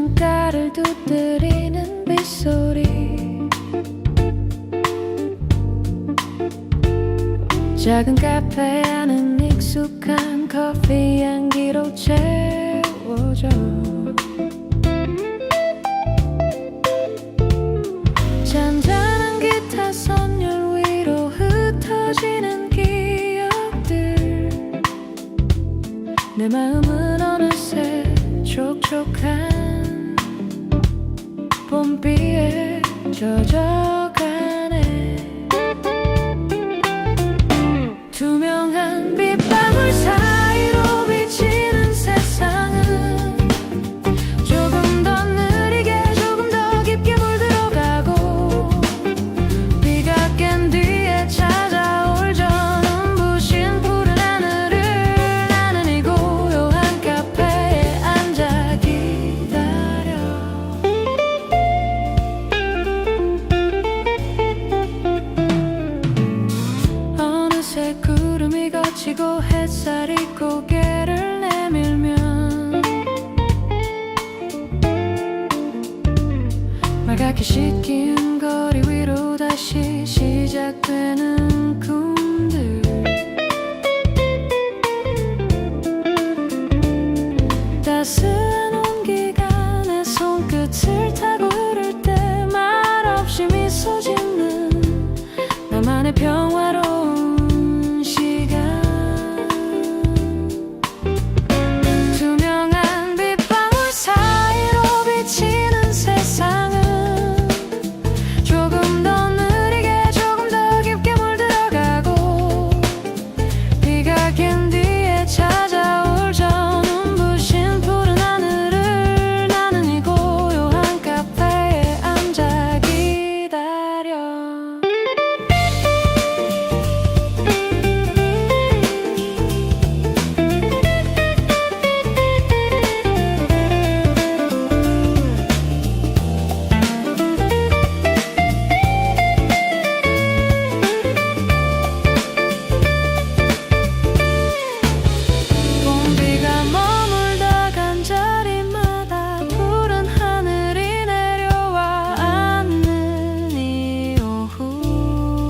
창가를 두드리는 빗소리, 작은 카페 안은 익숙한 커피 향기로 채워져. 잔잔한 기타 선율 위로 흩어지는 기억들, 내 마음은 어느새 촉촉한 봄비에 젖어가네. 투명한 빗방울 사이로 비치는 세상은 조금 더 느리게 조금 더 깊게 물들어가고, 비가 깬 뒤에 찾아올 저 눈부신 푸른 하늘을 나는 이 고요한 카페에 앉아 기다려. 어느새 구름이 걷히고 햇살이 고개를 내밀면 말갛게 씻긴 거리 위로 다시 시작되는 꿈들, 따스한 온기가 내 손끝을 타고 흐를 때 말없이 미소 짓는 나만의 평화로운 시간. 투명한 빗방울 사이로 비치는 세상은 조금 더 느리게 조금 더 깊게 물들어가고, 비가 갠 뒤에 찾아올 저 눈부신 푸른 하늘을 나는 이 고요한 카페에 앉아 기다려. 봄비가 머물다 간 자리마다 푸른 하늘이 내려와 앉는 이 오후,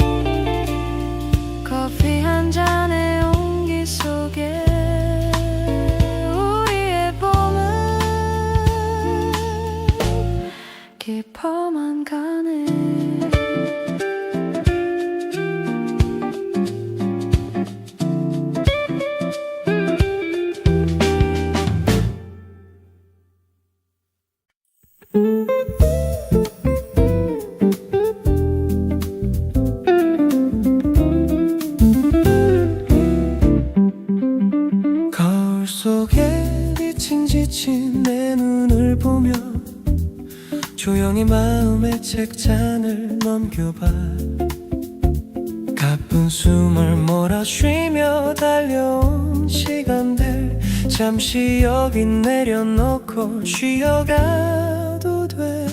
커피 한 잔의 온기 속에 우리의 봄은 깊어만 가네. 거울 속에 비친 지친 내 눈을 보며 조용히 마음의 책장을 넘겨봐. 가쁜 숨을 몰아쉬며 달려온 시간들, 잠시 여기 내려놓고 쉬어가도 돼.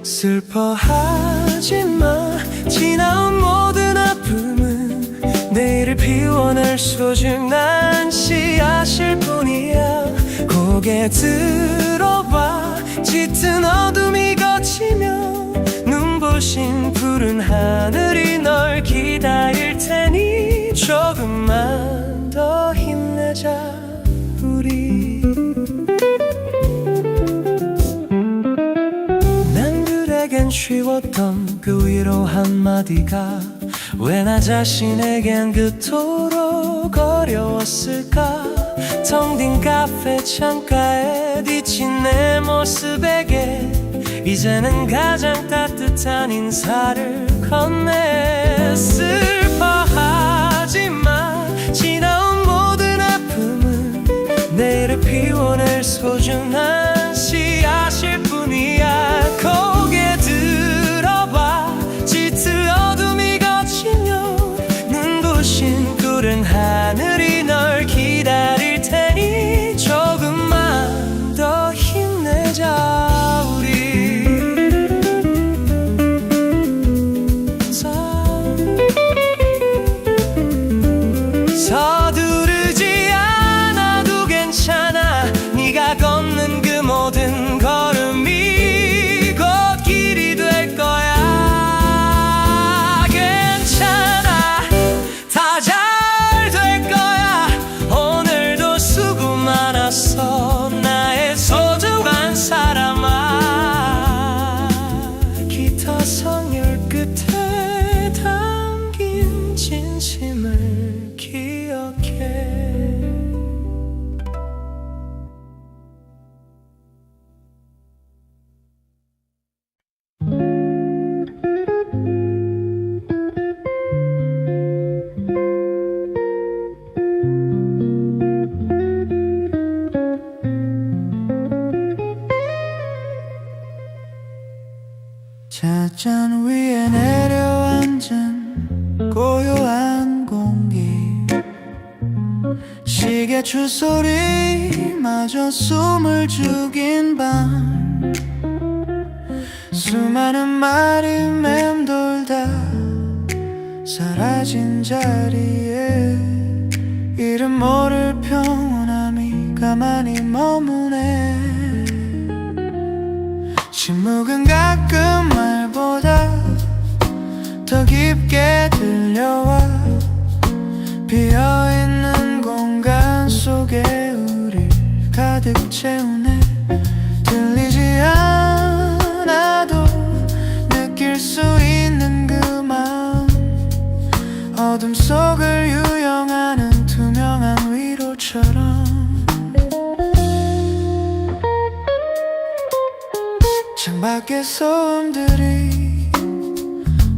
슬퍼하지 마, 지나온 모든 아픔은 내일을 피워낼 소중한 씨앗일 뿐이야. 고개 들어봐, 짙은 어둠이 걷히며 눈부신 푸른 하늘이 널 기다릴 테니 조금만 더 힘내자 우리. 난 그대겐 쉬웠던 그 위로 한마디가 왜 나 자신에겐 그토록 어려웠을까. 텅 빈 카페 창가에 비친 내 모습에게 이제는 가장 따뜻한 인사를 건네. 슬퍼하지 마, 지나온 모든 아픔은 내일을 피워낼 소중한 씨앗일 뿐이야. 고개 들어봐, 짙은 어둠이 걷히며 눈부신 푸른 하늘이 널 기다릴 테니 조금만 더 힘내자 우리. 서두르지 않아도 괜찮아. 네가 걷는 그 찻잔 위에 내려앉은 고요한 공기, 시계 줄소리마저 숨을 죽인 밤, 수많은 말이 맴돌다 사라진 자리에 이름 모를 평온함이 가만히 머무네. 침묵은 가끔 말보다 더 깊게 들려와 비어있는 공간 속에 우릴 가득 채우네. 들리지 않아도 느낄 수 있는 그 마음, 어둠 속을 유영하는 투명한 위로처럼. 창밖의 소음들이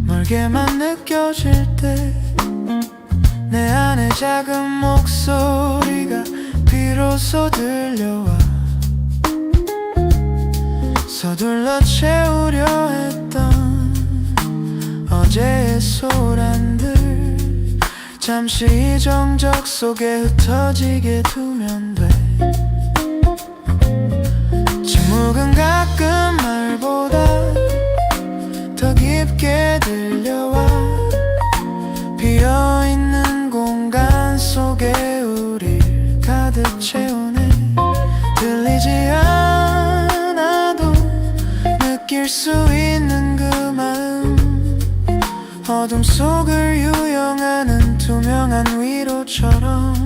멀게만 느껴질 때 내 안에 작은 목소리가 비로소 들려와 서둘러 채우려 했던 어제의 소란들 잠시 이 정적 속에 흩어지게 두면 돼. 침묵은 가끔 말보다 더 깊게 들려와 비어있는 공간 속에 우릴 가득 채우네. 들리지 않아도 느낄 수 있는 그 마음, 어둠 속을 유영하는 투명한 위로처럼.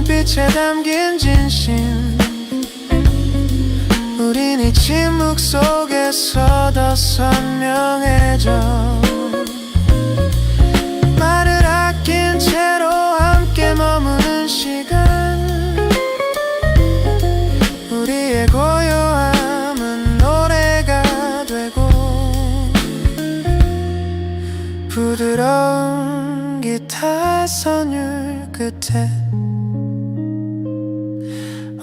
빛에 담긴 진심, 우린 이 침묵 속에서 더 선명해져. 말을 아낀 채로 함께 머무는 시간, 우리의 고요함은 노래가 되고 부드러운 기타 선율 끝에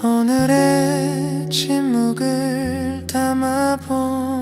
오늘의 침묵을 담아보내네.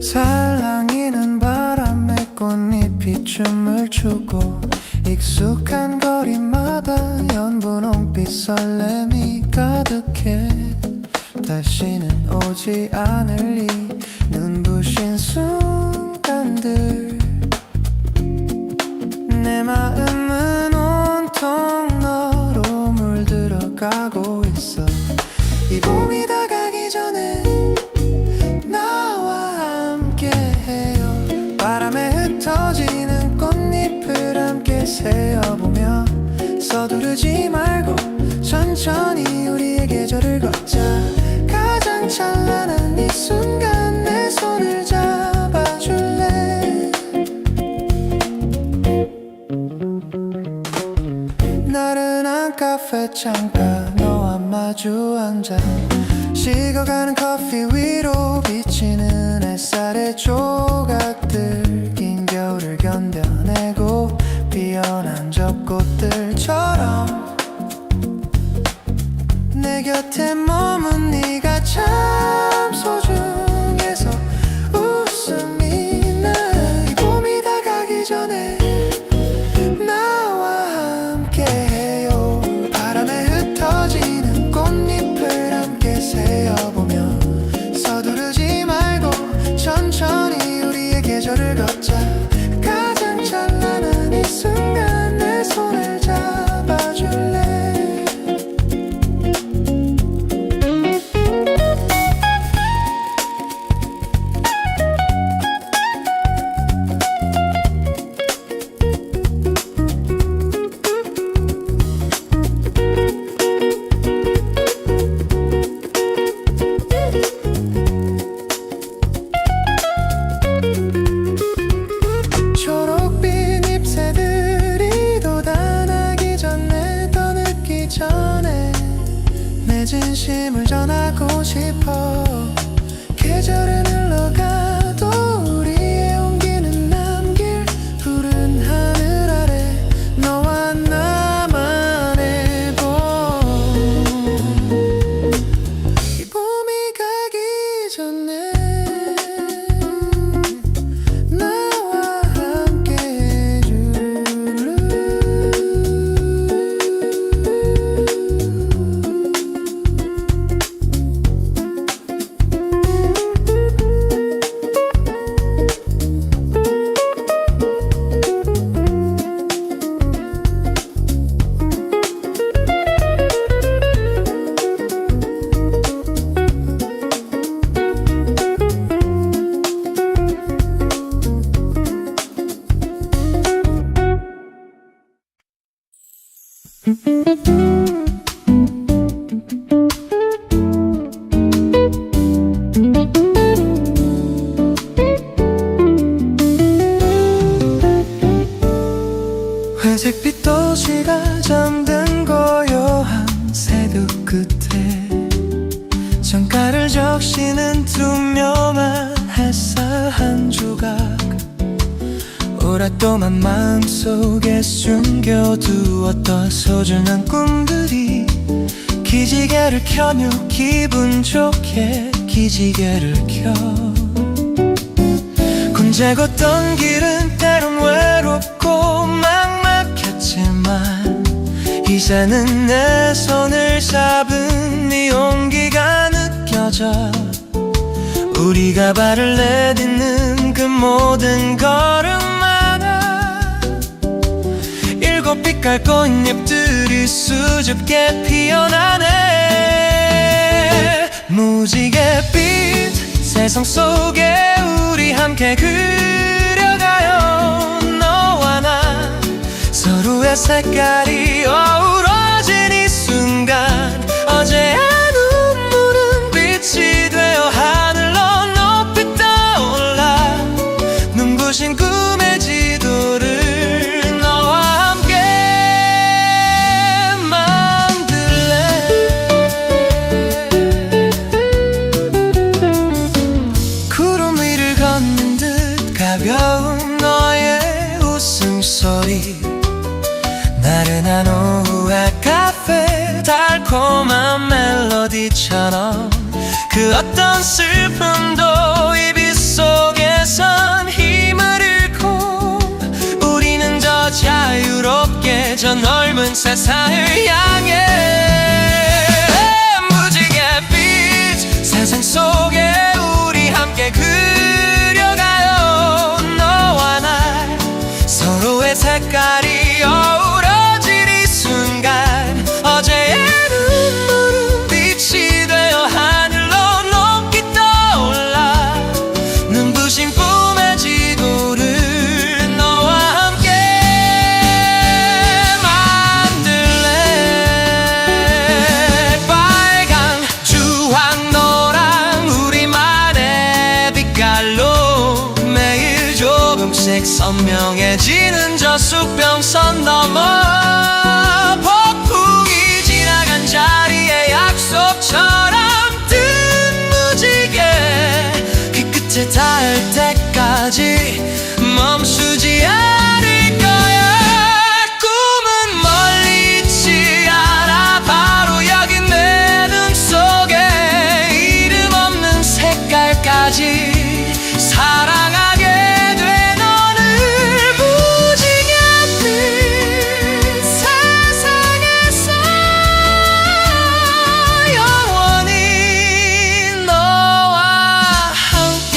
살랑이는 바람에 꽃잎이 춤을 추고 익숙한 거리마다 연분홍빛 설렘이 가득해. 다시는 오지 않을 이 눈부신 순간들, 내 마음은 온통 너로 물들어가고 있어. 이 봄이 다 가기 전에 흩어지는 꽃잎을 함께 세어보며 서두르지 말고 천천히 우리의 계절을 걷자. 가장 찬란한 이 순간 내 손을 잡아줄래. 나른한 카페 창가 너와 마주 앉아 식어가는 커피 위로 비치는 햇살의 조각들, 긴 겨울을 견뎌내고 피어난 접꽃들처럼 내 곁에 머문 네가 참 소중해서 웃음이 나. 이 봄이 다 가기 전에 나와 함께 회색빛 도시가 잠든 고요한 새벽 끝에 창가를 적시는 투명한 햇살 한 조각, 오랫동안 마음속에 숨겨두었던 소중한 꿈들이 기지개를 켜며 기분 좋게 기지개를 켜. 혼자 걷던 길은 때론 외롭고 막막했지만 이제는 내 손을 잡은 네 온기가 느껴져. 우리가 발을 내딛는 그 모든 걸음마다 일곱 빛깔 꽃잎들이 수줍게 피어나네. 무지갯빛 세상 속에 우리 함께 그려가요. 너와 나 서로의 색깔이 어우러진 이 순간, 어제의 눈물은 빛이 되어 하늘로 높이 떠올라. 눈부신 꿈의 지도를 너와 함께 만들래. 구름 위를 걷는 듯 가벼운 너의 웃음소리, 나른한 오후의 카페 달콤한 멜로디처럼 그 어떤 슬픔도 이 빛 속에선 힘을 잃고 우리는 저 자유롭게 저 넓은 세상을 향해. 무지갯빛 세상 속에 우리 함께 그려가요. 너와 나 서로의 색깔이 어우러질 이 순간, 어제의 눈물은 빛이 되어 하늘로 높이 떠올라. 눈부신 꿈의 지도를 너와 함께 만들래. 빨강 주황 노랑 우리만의 빛깔로 매일 조금씩 선명해지는 저 수평선 넘어 폭풍이 지나간 자리에 약속처럼 뜬 무지개 그 끝에 닿을 때까지 멈추지 않을 거야. 꿈은 멀리 있지 않아. 바로 여기 내 눈 속에 이름 없는 색깔까지 사랑하게 돼 너를. 무지갯빛 세상에서 영원히 너와 함께.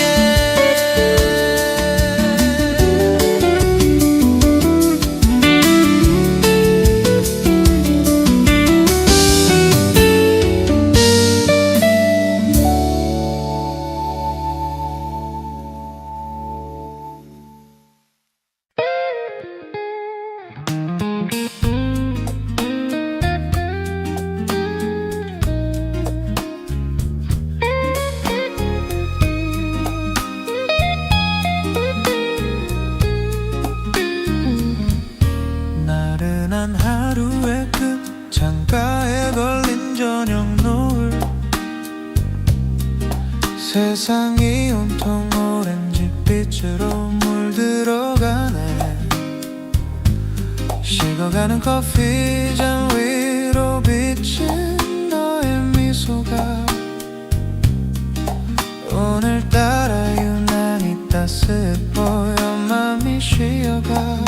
나른한 하루의 끝 창가에 걸린 저녁 노을, 세상이 온통 오렌지빛으로 물들어가네. 식어가는 커피잔 위로 비친 너의 미소가 오늘따라 유난히 따스해 보여. 맘이 쉬어가.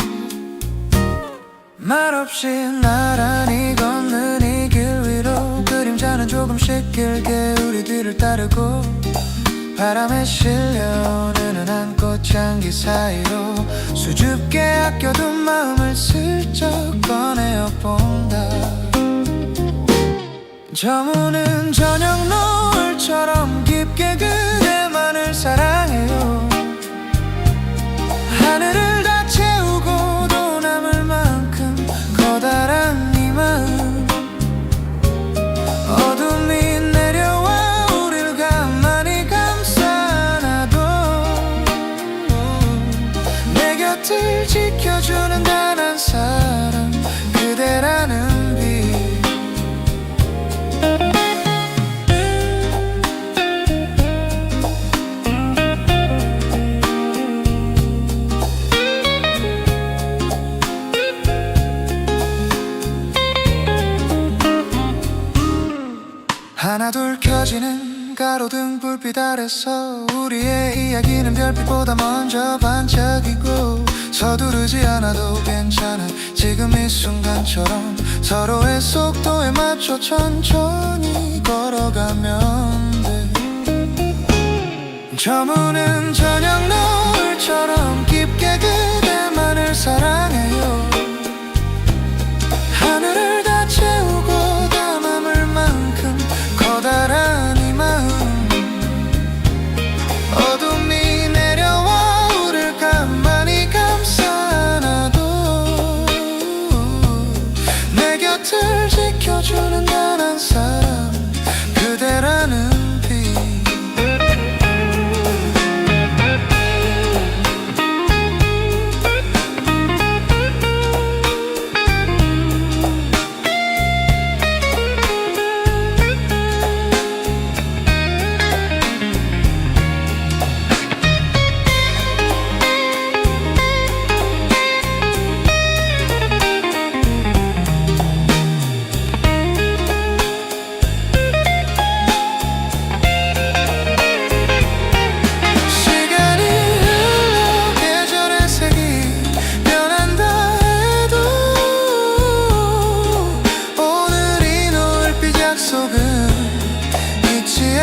말없이 나란히 걷는 이 길 위로 그림자는 조금씩 길게 우리 뒤를 따르고 바람에 실려 느는한 꽃향기 사이로 수줍게 아껴둔 마음을 슬쩍 꺼내어 본다. 저무는 저녁 노을처럼 깊게 그대만을 사랑해요. 하늘을 다 채우고 또 남을 만큼 커다란 네 맘 켜지는 가로등 불빛 아래서 우리의 이야기는 별빛보다 먼저 반짝이고 서두르지 않아도 괜찮아 지금 이 순간처럼 서로의 속도에 맞춰 천천히 걸어가면 돼 저무는 저녁 노을처럼 깊게 그대만을 사랑해요 하늘을 다 채우고 담아물 만큼 커다란 이 마음 어둠이 내려와 우릴 가만히 감싸 안아도 내 곁을 지켜주는 단 한 사람 그대라는 빛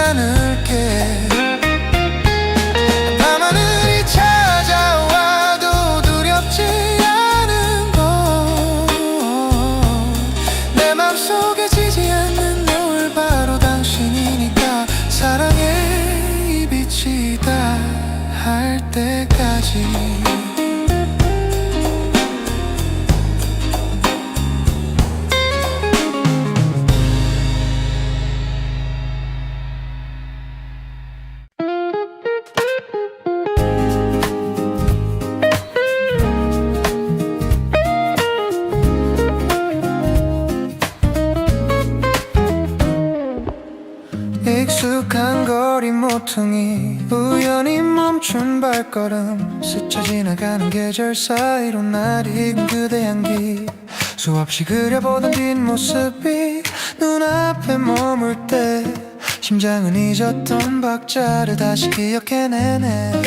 않을게 밤하늘이 찾아와도 두렵지 않은 건내 맘속에 지지 않는 노을 바로 당신이니까 사랑의 이 빛이 다 할 때까지 익숙한 거리 모퉁이 우연히 멈춘 발걸음 스쳐 지나가는 계절 사이로 날 익은 그대 향기 수없이 그려보던 뒷모습이 눈앞에 머물 때 심장은 잊었던 박자를 다시 기억해내네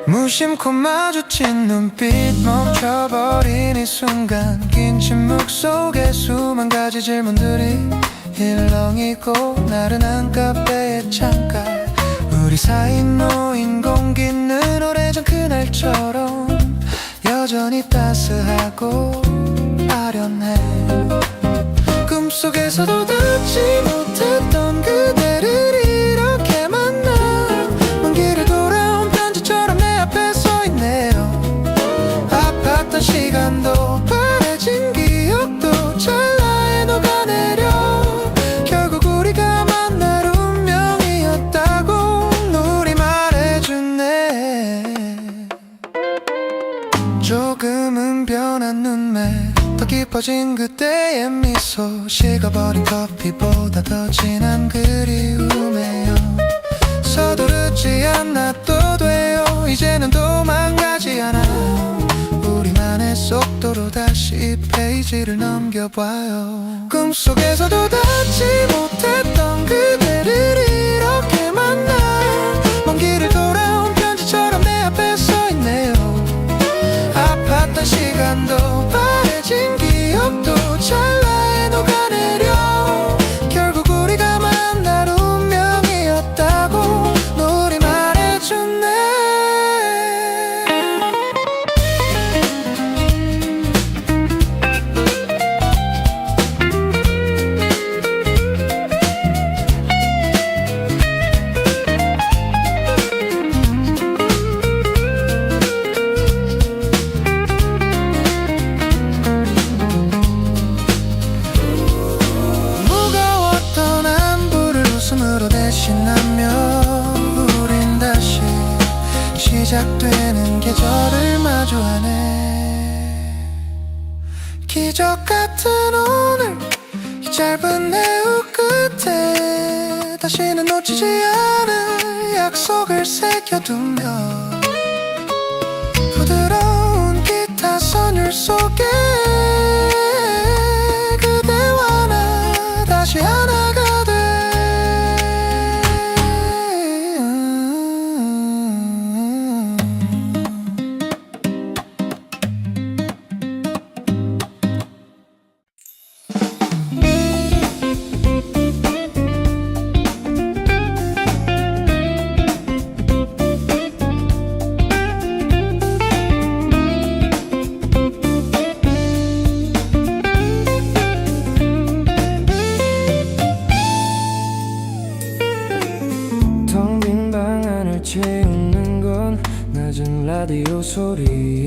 무심코 마주친 눈빛 멈춰버린 이 순간 긴 침묵 속에 수만 가지 질문들이 일렁이고 나른한 카페의 창가 우리 사이 놓인 공기는 오래전 그날처럼 여전히 따스하고 아련해 꿈속에서도 닿지 못했던 그대를 이렇게 만나 먼 길을 돌아온 편지처럼 내 앞에 서 있네요 아팠던 시간도 바래진 기억도 찰나에 녹아내려 결국 우리가 만날 운명이었다고 우리 말해주네 조금은 변한 눈매 더 깊어진 그때의 미소 식어버린 커피보다 더 진한 그리움에요 서두르지 않아도 돼요 이제는 도망가지 않아 우리만의 속도로 다시 이 페이지를 넘겨봐요 꿈속에서도 닿지 못했던 그대를 이렇게 만나 먼 길을 돌아온 편지처럼 내 앞에 서 있네요 아팠던 시간도 바래진 기억도 찰나에 녹아내려 결국 우리가 만날 운명이었다고 우리 말해주네 대신하며 우린 다시 시작되는 계절을 마주하네 기적 같은 오늘 이 짧은 해후 끝에 다시는 놓치지 않을 약속을 새겨두며 부드러운 기타 선율 속에 그대와 나 다시 하나가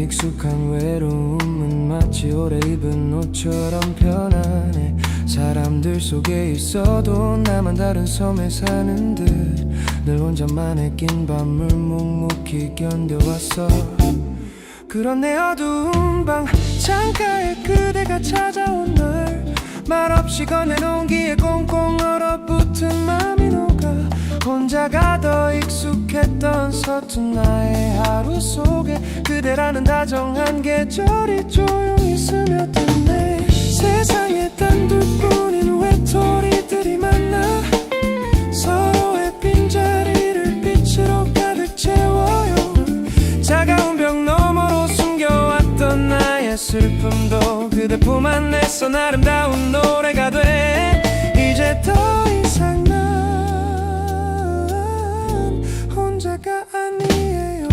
익숙한 외로움은 마치 오래 입은 옷처럼 편안해. 사람들 속에 있어도 나만 다른 섬에 사는 듯 늘 혼자만의 긴 밤을 묵묵히 견뎌왔어. 그런 내 어두운 방 창가에 그대가 찾아온 날, 말없이 건네놓은 기에 꽁꽁 얼어붙은 맘이 녹아. 혼자가 더 익숙했던 서툰 나의 하루 속에 그대라는 다정한 계절이 조용히 스며드네. 세상에 단둘뿐인 외톨이들이 만나 서로의 빈자리를 빛으로 가득 채워요. 차가운 벽 너머로 숨겨왔던 나의 슬픔도 그대 품 안에서 아름다운 노래가 돼. 이제 더 이상 난 혼자가 아니에요.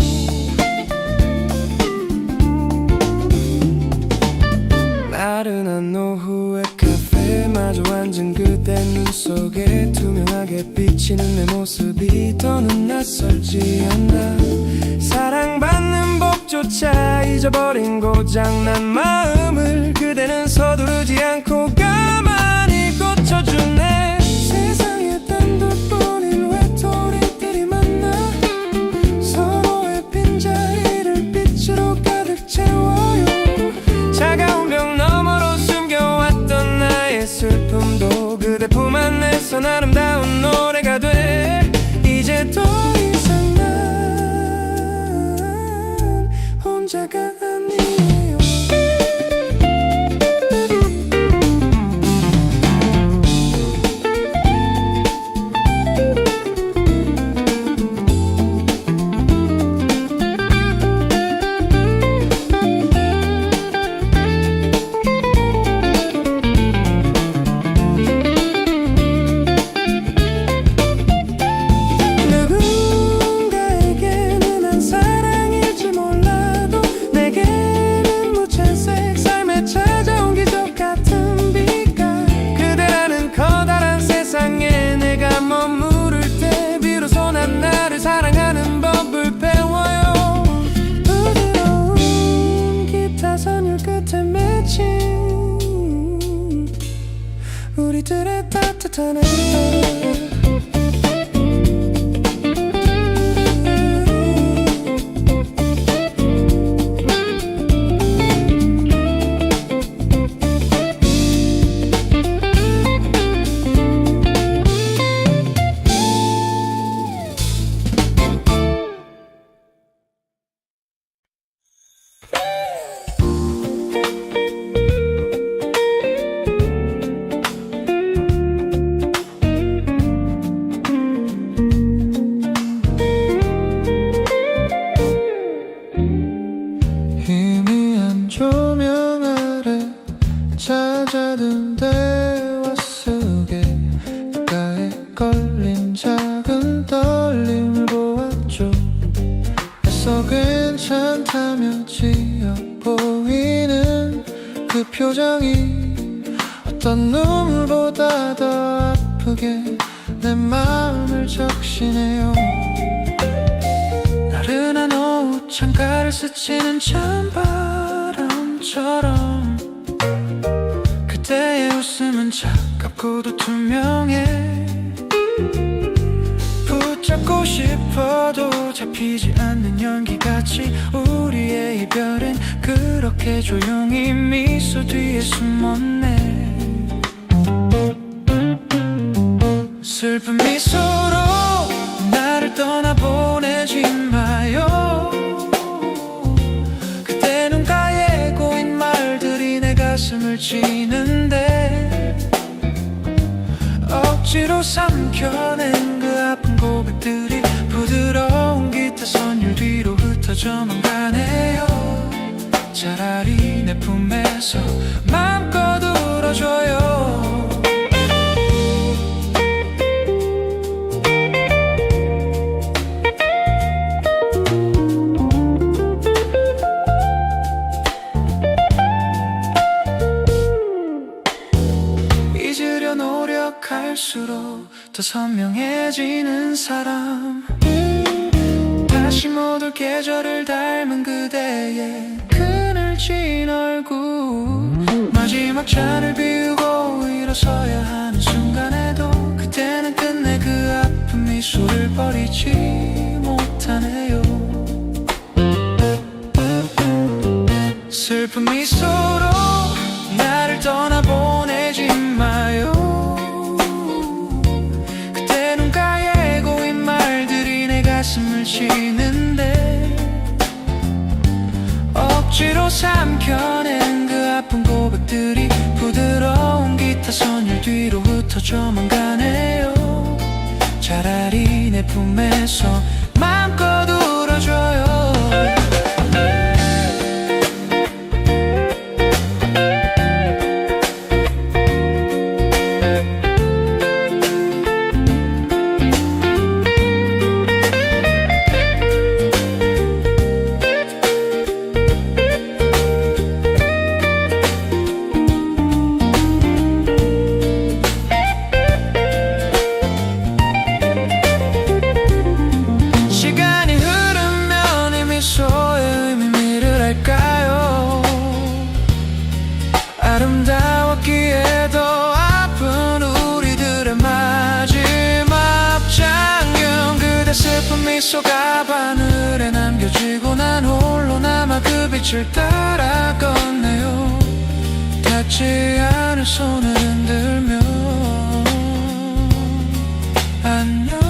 나른한 오후의 카페에 마주 앉은 그대 눈 속에 투명하게 비치는 내 모습이 더는 낯설지 않아. 사랑받는 법조차 잊어버린 고장난 마음을 그대는 서두르지 않고 가만히 고쳐주네. 세상에 단둘뿐인 외톨이들이 만나 서로의 빈자리를 빛으로 가득 채워요. 차가운 벽 너머로 숨겨왔던 나의 슬픔도 그대 품 안에서 아름다운 노래가 돼. 이제 더 이상 난 혼자가 아니에요. 누군가에게는 한 사랑일지 몰라도 내게는 무채색 삶에 찾아온 기적 같은 빛깔. 그대라는 커다란 세상에 내가 머무를 때 비로소 난 나를 사랑하는 법을 배워요. 부드러운 기타 선율 끝에 맺힌 우리들의 따뜻한 애정. 희미한 조명 아래 찾아든 대화 속에 가에 걸린 작은 떨림을 보았죠. 애써 괜찮다며 지어 보이는 그 표정이 어떤 눈물보다 더 아프게 내 마음을 적시네요. 나른한 오후 창가를 스치는 찬바람처럼 그때의 웃음은 차갑고도 투명해. 붙잡고 싶어도 잡히지 않는 연기같이 우리의 이별은 그렇게 조용히 미소 뒤에 숨었네. 슬픈 미소로 나를 떠나보내지 마요. 그대 눈가에 고인 말들이 내 가슴을 치는데 억지로 삼켜낸 그 아픈 고백들이 부드러운 기타 선율 뒤로 흩어져만 가네요. 차라리 내 품에서 마음껏 울어줘요. 잊으려 노력할수록 더 선명해지는 사람. 다시 못 올 계절을 닮은 그대의 마지막 잔을 비우고 일어서야 하는 순간에도 그때는 끝내 그 아픈 미소를 버리지 못하네요. 슬픈 미소로 나를 떠나보내지 마요. 그때 눈가에 고인 말들이 내 가슴을 치는데 억지로 삼켜낸 그 아픈 고백들이 부드러운 기타 선율 뒤로 흩어져만 가네요. 차라리 내 품에서 마음껏 울어줘요. 아름다웠기에 더 아픈 우리들의 마지막 장면, 그대 슬픈 미소가 바늘에 남겨지고 난 홀로 남아 그 빛을 따라 걷네요. 닿지 않을 손을 흔들며 안녕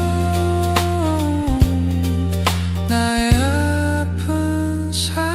나의 아픈 사랑.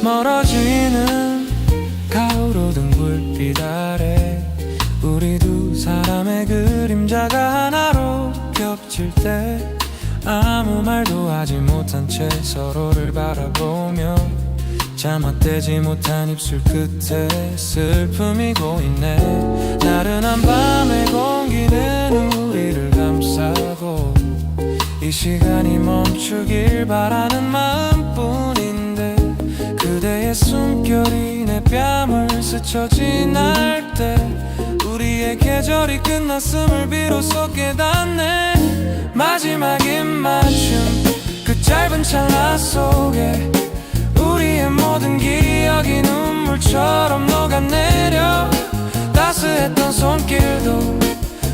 멀어지는 가오르던 불빛 아래 우리 두 사람의 그림자가 하나로 겹칠 때 아무 말도 하지 못한 채 서로를 바라보며 잠옷되지 못한 입술 끝에 슬픔이 고이네. 나른한 밤의 공기는 우리를 감싸고 이 시간이 멈추길 바라는 마음뿐인데 그대의 숨결이 내 뺨을 스쳐 지날 때 우리의 계절이 끝났음을 비로소 깨닫네. 마지막 입맞춤 그 짧은 찰나 속에 우리의 모든 기억이 눈물처럼 녹아내려 따스했던 손길도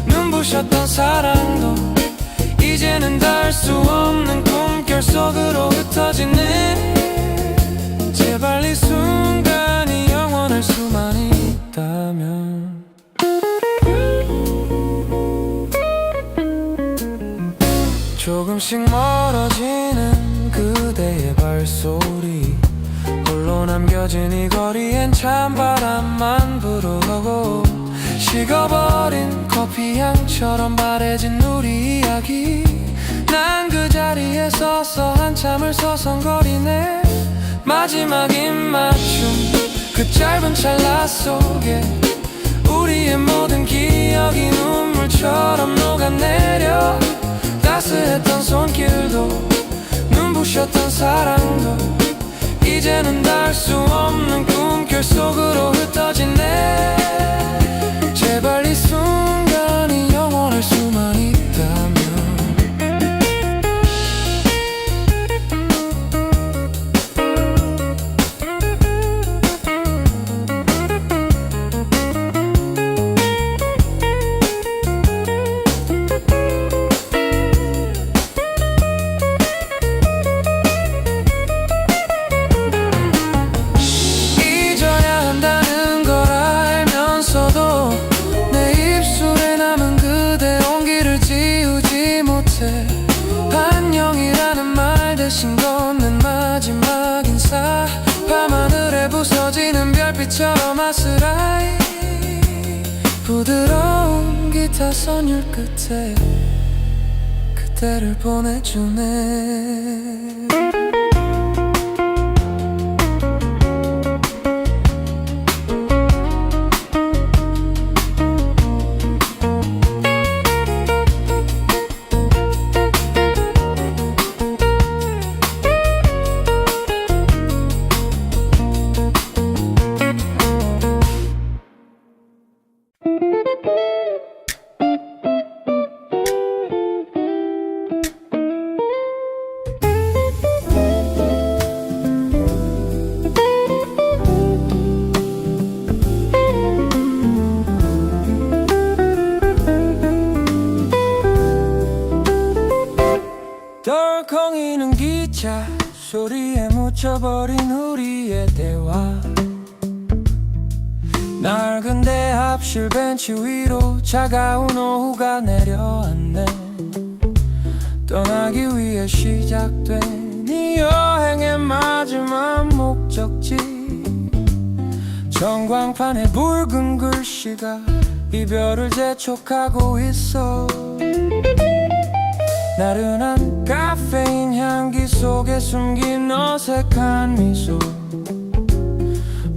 눈부셨던 사랑도 이제는 닿을 수 없는 꿈결 속으로 흩어지네. 제발 이 순간이 영원할 수만 있다면. 조금씩 멀어지는 그대의 발소리 홀로 남겨진 이 거리엔 찬바람만 불어오고 식어버린 커피향처럼 바래진 우리 이야기 난 그 자리에 서서 한참을 서성거리네. 마지막 입맞춤 그 짧은 찰나 속에 우리의 모든 기억이 눈물처럼 녹아내려 따스했던 손길도 눈부셨던 사랑도 이제는 닿을 수 없는 꿈결 속으로 흩어지네. 제발 이 순간이 영원할 수만 있다면. 안녕이라는 말 대신 건넨 마지막 인사 밤하늘에 부서지는 별빛처럼 아스라이 부드러운 기타 선율 끝에 그대를 보내주네. 묻혀버린 우리의 대화. 낡은 대합실 벤치 위로 차가운 오후가 내려앉네. 떠나기 위해 시작된 이 여행의 마지막 목적지. 전광판에 붉은 글씨가 이별을 재촉하고 있어. 나른한 카페인 향기 속에 숨긴 어색한 미소.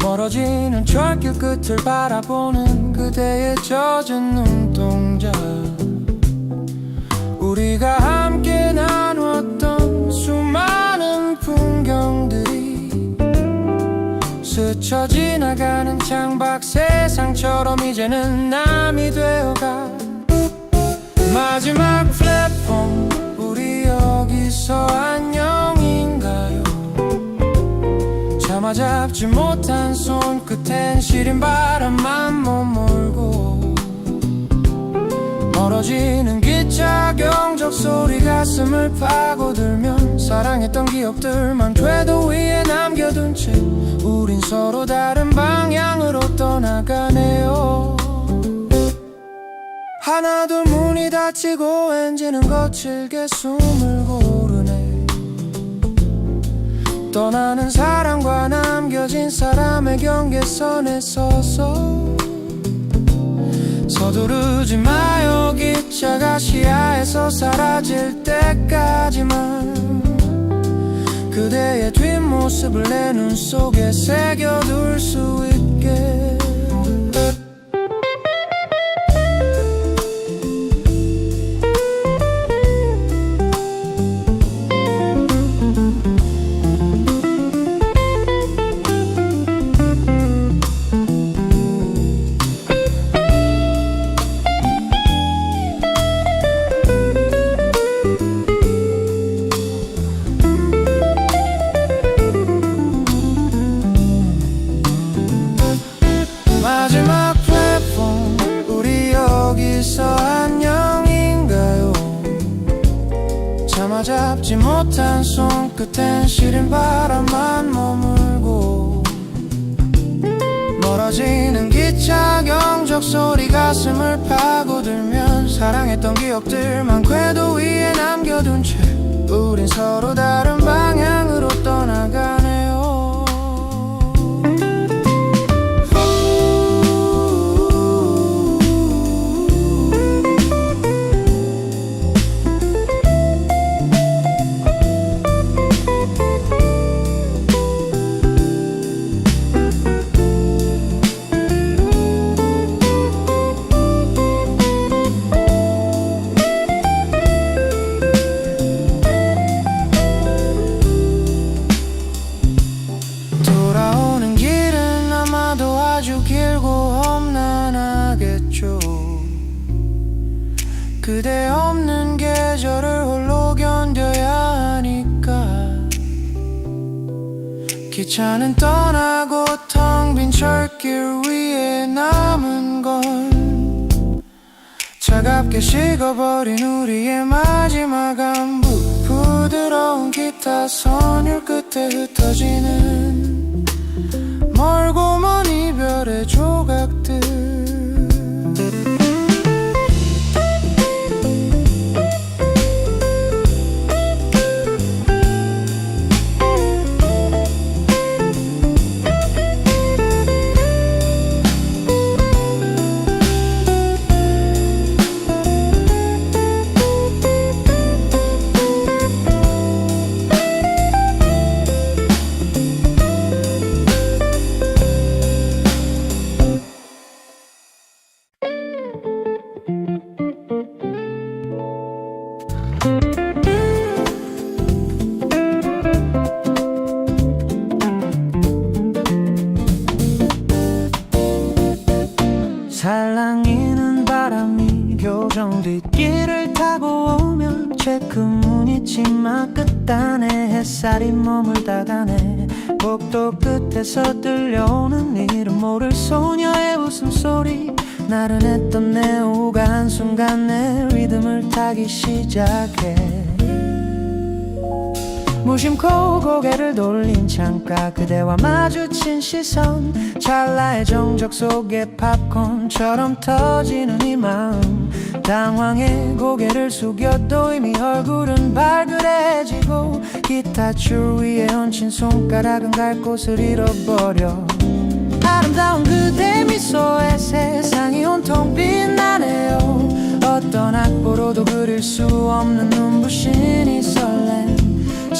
멀어지는 철길 끝을 바라보는 그대의 젖은 눈동자. 우리가 함께 나누었던 수많은 풍경들이 스쳐 지나가는 창밖 세상처럼 이제는 남이 되어가. 마지막 플랫폼, 우리 여기서 안녕인가요? 차마 잡지 못한 손끝엔 시린 바람만 머물고. 멀어지는 기차 경적 소리 가슴을 파고들면 사랑했던 기억들만 궤도 위에 남겨둔 채 우린 서로 다른 방향으로 떠나가네요. 하나둘 문이 닫히고 엔진은 거칠게 숨을 고르네. 떠나는 사람과 남겨진 사람의 경계선에 서서 서두르지 마요. 기차가 시야에서 사라질 때까지만 그대의 뒷모습을 내 눈 속에 새겨둘 수 있게. 마지막 플랫폼, 우리 여기서 안녕인가요? 차마 잡지 못한 손끝엔 시린 바람만 머물고. 멀어지는 기차 경적 소리 가슴을 파고들면 사랑했던 기억들만 궤도 위에 남겨둔 채 우린 서로 다른 방향으로 떠나가네요. 돌아오는 길은 아마도 아주 길고 험난하겠죠. 그대 없는 계절을 홀로 견뎌야 하니까. 기차는 떠나고 텅 빈 철길 위에 남은 건 차갑게 식어버린 우리의 마지막 안부. 부드러운 기타 선율 끝에 흩어지는 멀고 먼 이별의 조각들. 살랑이는 바람이 교정 뒷길을 타고 오면 체크무늬 치마 끝단에 햇살이 머물다가네. 복도 끝에서 들려오는 이름 모를 소녀의 웃음소리. 나른했던 내 오후가 한순간에 리듬을 타기 시작해. 무심코 고개를 돌린 창가 그대와 마주친 시선 찰나의 정적 속에 팝콘처럼 터지는 이 마음 당황해 고개를 숙여도 이미 얼굴은 발그레지고 기타 줄 위에 얹힌 손가락은 갈 곳을 잃어버려 아름다운 그대 미소에 세상이 온통 빛나네요 어떤 악보로도 그릴 수 없는 눈부신 이 설렘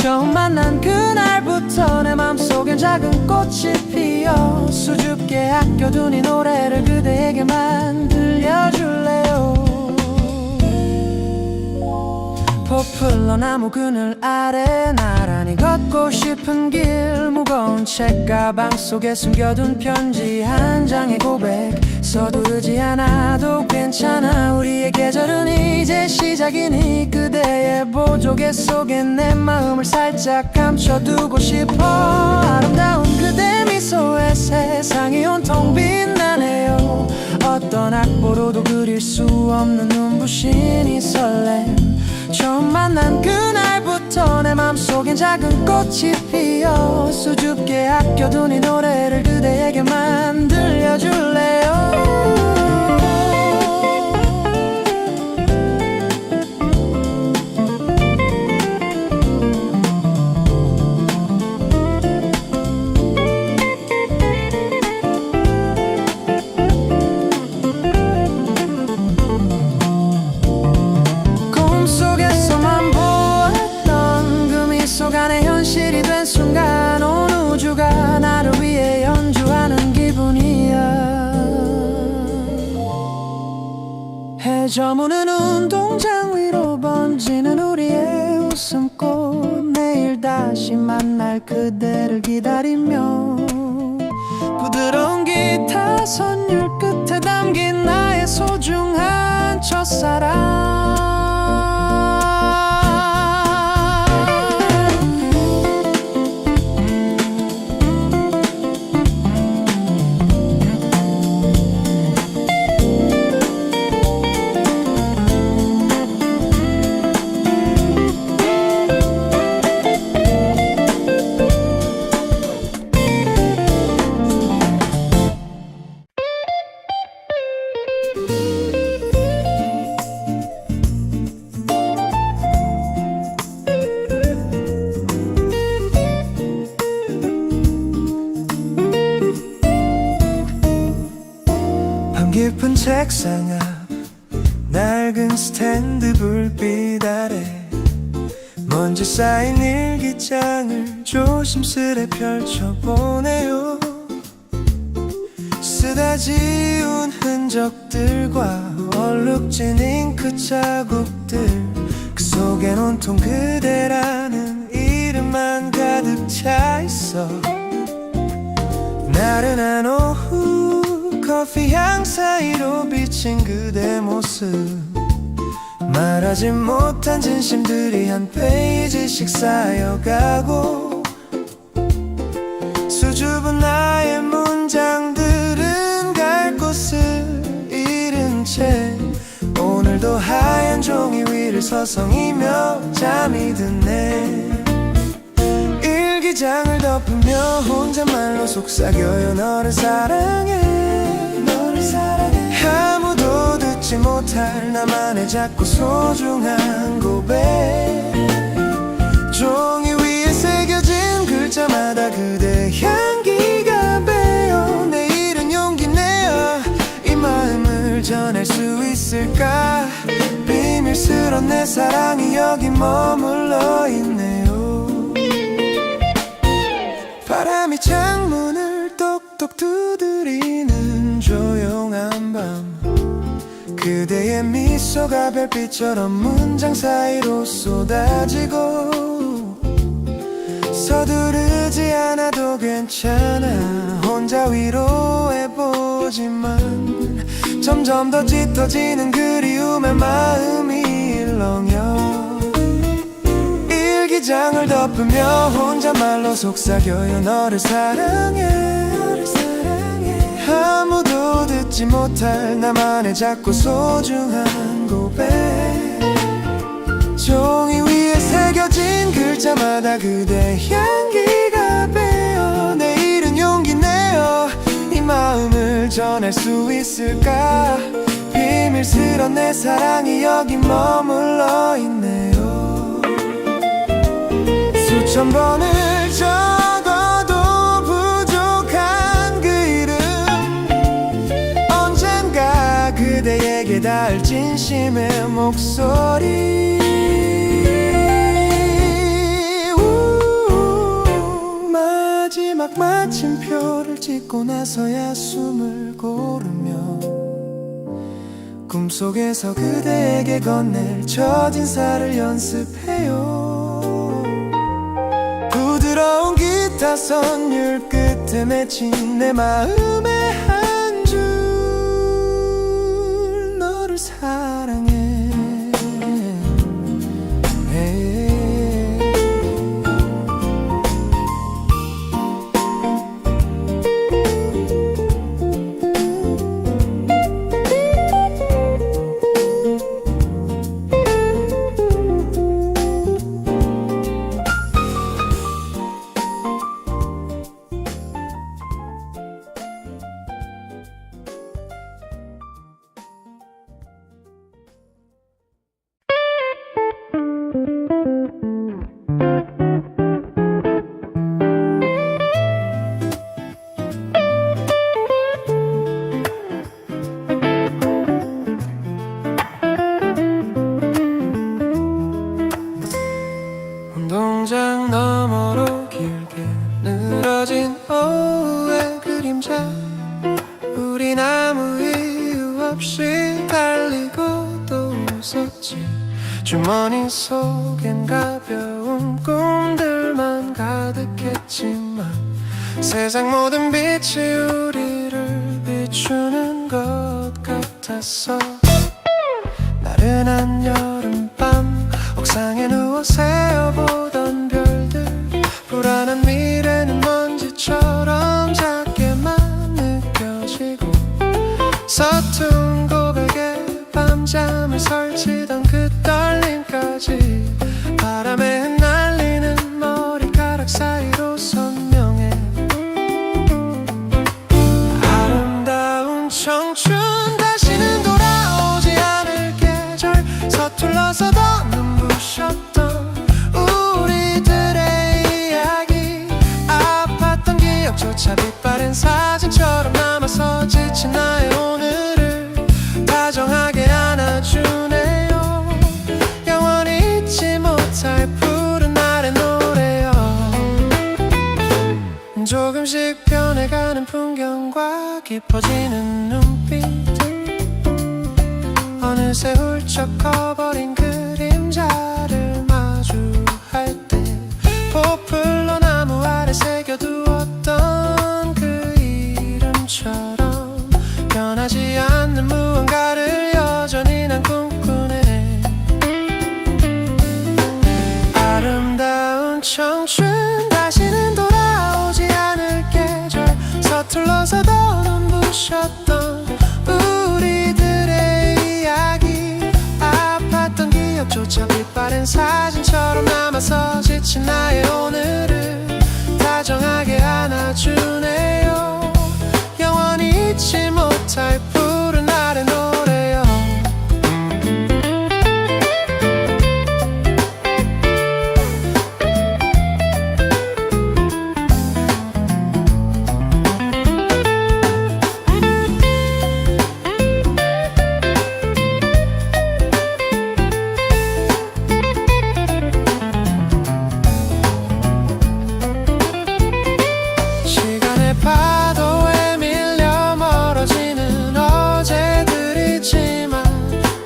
처음 만난 그날부터 내 맘속엔 작은 꽃이 피어 수줍게 아껴둔 이 노래를 그대에게만 들려줄래요 포플러 나무 그늘 아래 나란히 걷고 싶은 길 무거운 책가방 속에 숨겨둔 편지 한 장의 고백 서두르지 않아도 괜찮아 우리의 계절은 이제 시작이니 그대의 보조개 속에 내 마음을 살짝 감춰두고 싶어 아름다운 그대 미소에 세상이 온통 빛나네요 어떤 악보로도 그릴 수 없는 눈부신 이 설렘 처음 만난 그날부터 내 맘속엔 작은 꽃이 피어 수줍게 아껴둔 이 노래를 그대에게만 들려줄래요 안에 현실이 된 순간 온 우주가 나를 위해 연주하는 기분이야 해 저무는 운동장 위로 번지는 우리의 웃음꽃 내일 다시 만날 그대를 기다리며 부드러운 기타 선율 끝에 담긴 나의 소중한 첫사랑 깊은 책상 앞 낡은 스탠드 불빛 아래 먼지 쌓인 일기장을 조심스레 펼쳐보네요 쓰다 지운 흔적들과 얼룩진 잉크 자국들 그 속엔 온통 그대라는 이름만 가득 차있어 나른한 오후 커피 향 사이로 비친 그대 모습 말하지 못한 진심들이 한 페이지씩 쌓여가고 수줍은 나의 문장들은 갈 곳을 잃은 채 오늘도 하얀 종이 위를 서성이며 잠이 드네 일기장을 덮으며 혼잣말로 속삭여요 너를 사랑해 아무도 듣지 못할 나만의 작고 소중한 고백 종이 위에 새겨진 글자마다 그대 향기가 배어 내일은 용기 내어 이 마음을 전할 수 있을까 비밀스런 내 사랑이 여기 머물러 있네요 바람이 창문을 똑똑 두드리는 조용한 밤 그대의 미소가 별빛처럼 문장 사이로 쏟아지고 서두르지 않아도 괜찮아 혼자 위로해보지만 점점 더 짙어지는 그리움에 마음이 일렁여 일기장을 덮으며 혼잣말로 속삭여요 너를 사랑해 아무도 듣지 못할 나만의 작고 소중한 고백 종이 위에 새겨진 글자마다 그대 향기가 배어 내일은 용기 내어 이 마음을 전할 수 있을까 비밀스런 내 사랑이 여기 머물러 있네요 수천 번을 적어도 부족한 그 이름 언젠가 그대에게 닿을 진심의 목소리 마지막 마침표를 찍고 나서야 숨을 고르며 꿈속에서 그대에게 건넬 첫인사를 연습해요 부드러운 기타 선율 끝에 맺힌 내 마음의 한 줄 너를 사랑해 운동장 너머로 길게 늘어진 오후의 그림자 우린 아무 이유 없이 달리고 또 웃었지 주머니 속엔 가벼운 꿈들만 가득했지만 세상 모든 빛이 우리를 비추는 것 같았어 나른한 여름밤 옥상에 누워 세어보던 별들 불안한 미래는 먼지처럼 작게만 느껴지고 서툰 고백에 밤잠을 설치던 그 떨림까지 바람에 흩날리는 머리카락 사이로 선명해 아름다운 청춘 다시는 돌아오지 않을 계절 서툴러서 더 눈부셨던 우리들의 이야기 아팠던 기억조차 빛바랜 사진처럼 남아서 지친 나의 오늘을 다정하게 안아주네요 영원히 잊지 못할 푸른 날의 노래요 조금씩 변해가는 풍경과 깊어지는 눈빛들 어느새 훌쩍 커버린 그림자를 마주할 때 포플러 나무 아래 새겨두었던 그 이름처럼 변하지 않는 무언가를 여전히 난 꿈꾸네 아름다운 청춘 다시는 돌아오지 않을 계절 서툴러서 더 눈부셨던 우리들의 이야기 아팠던 기억조차 빛바랜 사진처럼 남아서 지친 나의 오늘을 다정하게 안아주네요 영원히 잊지 못할 푸른 날의 노래요 시간의 파도에 밀려 멀어지는 어제들이지만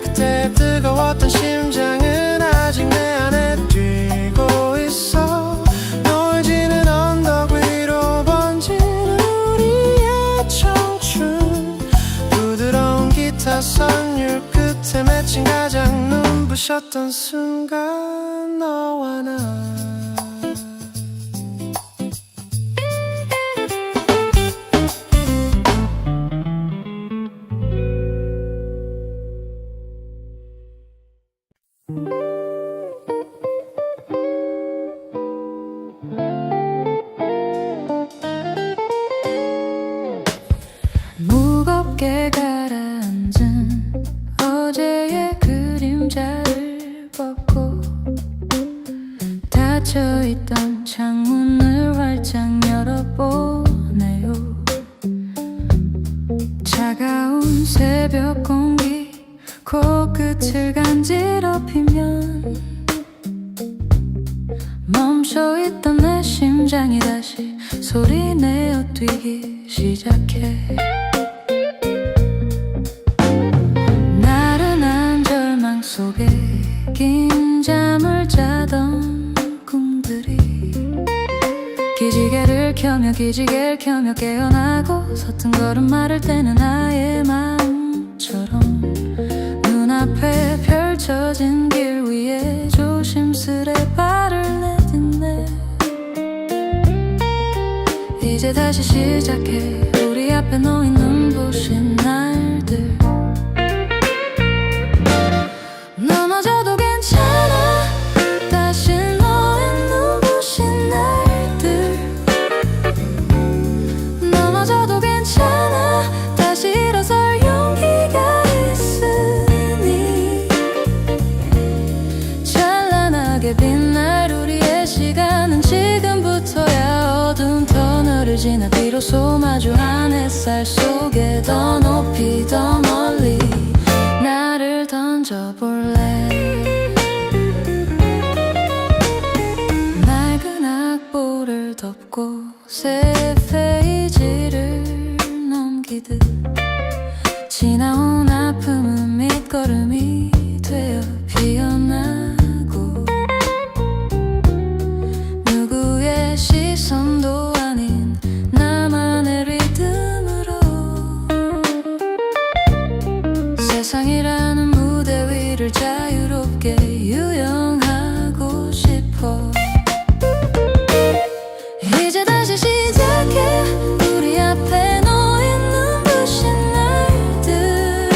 그때 뜨거웠던 심장은 아직 내 안에 뛰고 있어 노을지는 언덕 위로 번지는 우리의 청춘 부드러운 기타 선율 끝에 맺힌 가장 눈부셨던 순간 너와 나 보내요. 차가운 새벽 공기 코끝을 간지럽히면 멈춰있던 내 심장이 다시 소리내어 뛰기 시작해. 나른한 절망 속에 긴 잠을 자던 꿈들이 기지개를 켜며 깨어나고 서툰 걸음마를 떼는 나의 마음처럼 눈앞에 펼쳐진 길 위에 조심스레 발을 내딛네. 이제 다시 시작해. 우리 앞에 놓인 눈부신 날들. 넘어져도 괜찮아. 다시 너의 눈부신 날들. 넘어져도 괜찮아. 다시 일어설 용기가 있으니 찬란하게 빛날 우리의 시간은 지금부터야. 어두운 터널을 지나 비로소 마주한 햇살 속에 더 높이 더 멀리 나를 던져볼래. 낡은 악보를 덮고 새 페이지를 넘기듯 지나온 아픔은 밑거름이 되어 피어나고 누구의 시선도 아닌 나만의 리듬으로 세상이라는 무대 위를 자유롭게 유영하고 싶어. 이제 다시 시작해. 우리 앞에 놓인 눈부신 날들.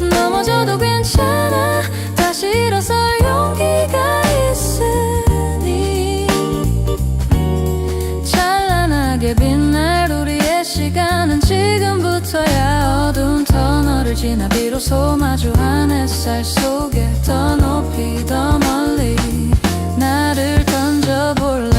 넘어져도 괜찮아. 다시 일어설 용기가 있으니 찬란하게 빛날 우리의 시간은 지금부터야. 어두운 터널을 지나 비로소 마주한 햇살 속에 더 높이 더 멀리 나를 던져볼래.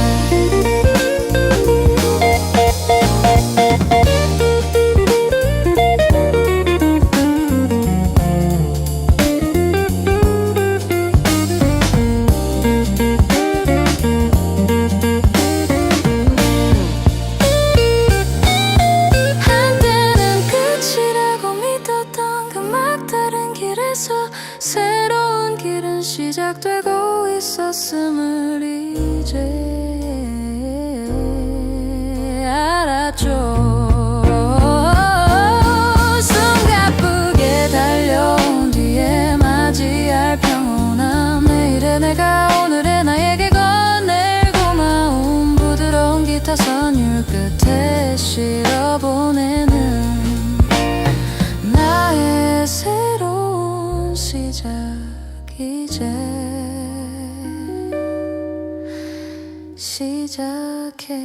한때는 끝이라고 믿었던 그 막다른 길에서 새로운 길은 시작되고 있었음을 이제 알았죠. 숨가쁘게 달려온 뒤에 맞이할 평온함. 내일의 내가 오늘의 나에게 건넬 고마움. 부드러운 기타 선율 끝에 실어보내는 나의 새로운 시작. 이제 시작해.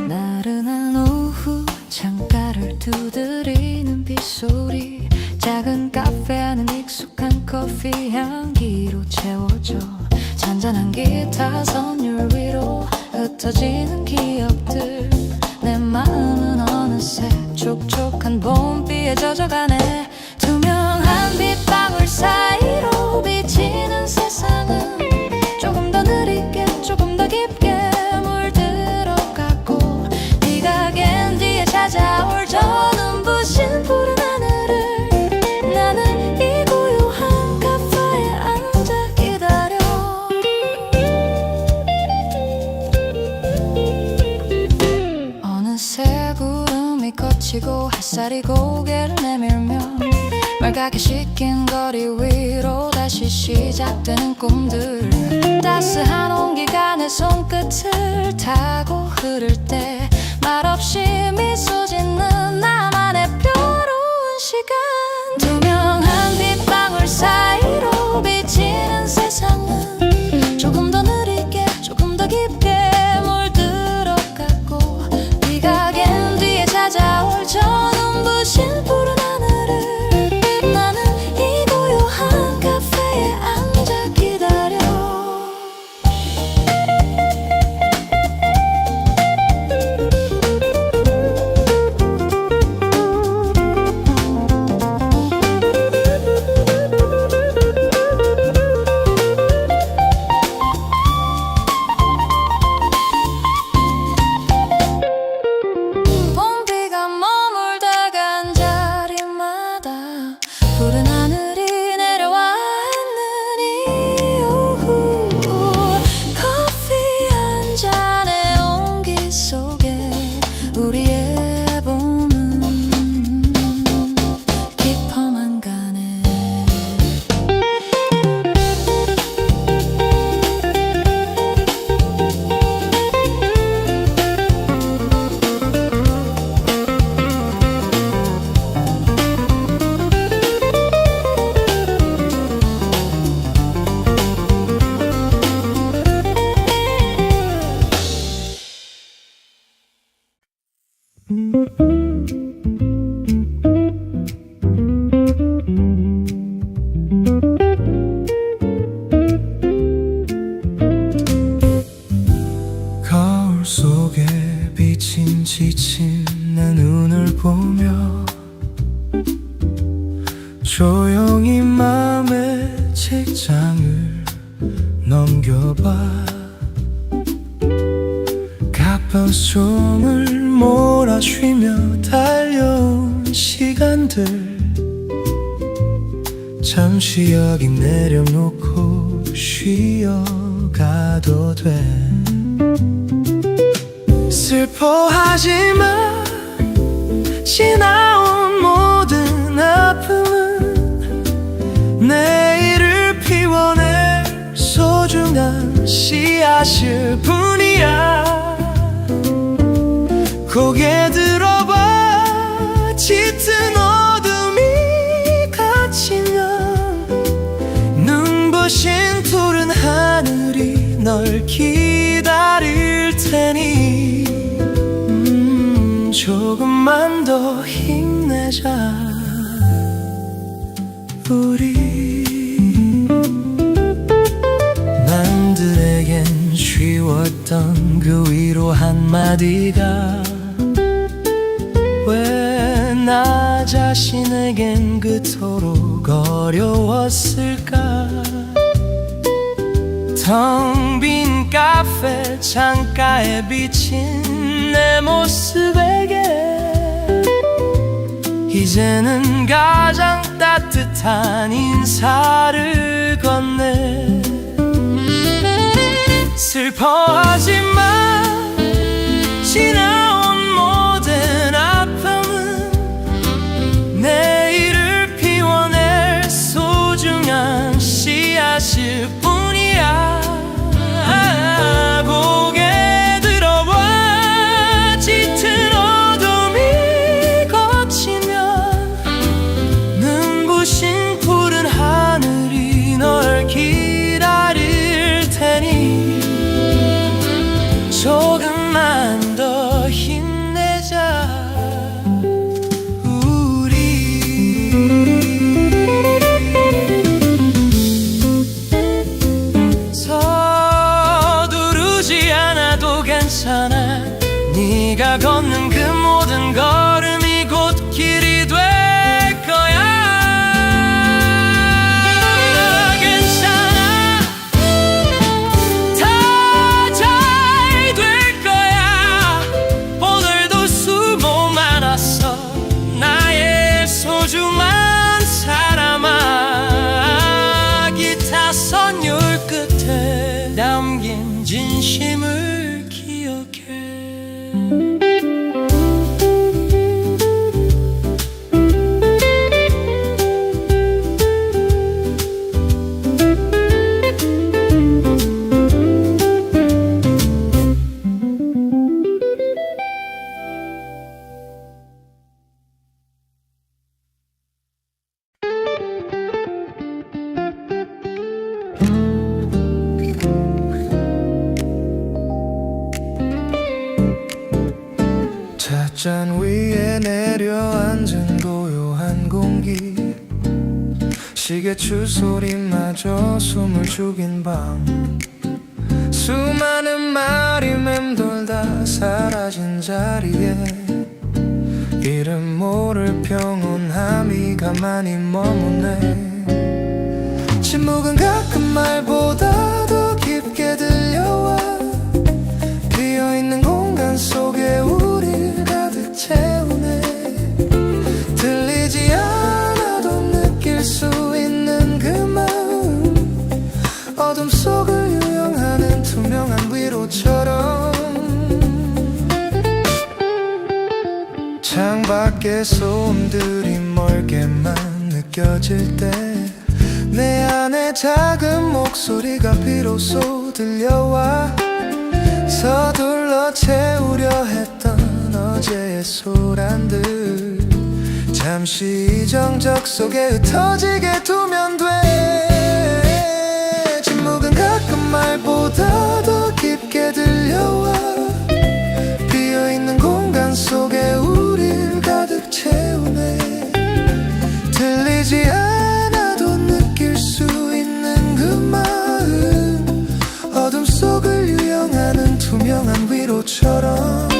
나른한 오후 창가를 두드리는 빗소리. 작은 카페 안은 익숙한 커피 향기로 채워져. 잔잔한 기타 선율 위로 흩어지는 기억들. 내 마음은 어느새 촉촉한 봄비에 젖어가네. 투명한 빗방울 사이로 비치는 세상은 조금 더 느리게 조금 더 깊게 물들어갔고 네가 갠 뒤에 찾아올 저 눈부신 푸른 하늘을 나는 이 고요한 카페에 앉아 기다려. 어느새 구름이 거치고 햇살이 고개를 내밀면 말갛게 식힌 거리 위로 다시 시작되는 꿈들 따스한 온기가 내 손끝을 타고 흐를 때 말없이 미소 짓는 나만의 평화로운 시간 투명한 빗방울 사이로 비치는 세상은 조금 더 느리게 조금 더 깊게 물들어갔고 비가 갠 뒤에 찾아올 저 눈부신 푸른 하늘을 나는 이 고요한 카페에 앉아 기다려 봄비가 머물다 간 자리마다 푸른 하늘이 내려와 있는 이 오후 커피 한 잔의 온기 속에 우리의 봄은 깊어만 가네 거울 속에 비친 지친 내 눈을 보며 조용히 맘의 책장을 넘겨봐 가쁜 숨을 몰아쉬며 달려온 시간들 잠시 여기 내려놓고 쉬어가도 돼 슬퍼하지마 지나온 모든 아픔은 내일을 피워낼 소중한 씨앗일 뿐이야 고개 들어봐 짙은 어둠이 갇히면 눈부신 푸른 하늘이 널 기다릴 테니 조금만 더 힘내자 우리 남들에겐 쉬웠던 그 위로 한마디가 왜 나 자신에겐 그토록 어려웠을까 텅 빈 카페 창가에 비친 내 모습에게 이제는 가장 따뜻한 인사를 건네 슬퍼하지마 지나온 모든 아픔은 내일을 피워낼 소중한 씨앗일 뿐이야 고개 들어봐 짙은 어둠이 걷히면 눈부신 푸른 하늘이 널 기다릴 테니 조금만 더 힘내자 서두르지 않아도 괜찮아 네가 걷는 그 모든 걸음이 곧 길이 될 거야 괜찮아 다 잘 될 거야 오늘도 수고 많았어 나의 소중한 사람아 기타 선율 끝에 담긴 진심을 기억해 술잔 위에 내려앉은 고요한 공기, 시계추 소리마저 숨을 죽인 밤, 수많은 말이 맴돌다 사라진 자리에 이름 모를 평온함이 가만히 머무네. 침묵은 가끔 말보다 더 깊게 들려와 비어있는 공간 속에 우릴 가득 채우네. 들리지 않아도 느낄 수 있는 그 마음, 어둠 속을 유영하는 투명한 위로처럼. 창밖의 소음들이 멀게만 느껴질 때 내 안에 작은 목소리가 비로소 들려와 서둘러 채우려 했던 어제의 소란들 잠시 이 정적 속에 흩어지게 두면 돼. 침묵은 가끔 말보다 더 깊게 들려와 비어있는 공간 속에 우릴 가득 채우네. 들리지 않아도 느낄 수 있는 그 마음, 어둠 속을 유영하는 투명한 위로처럼.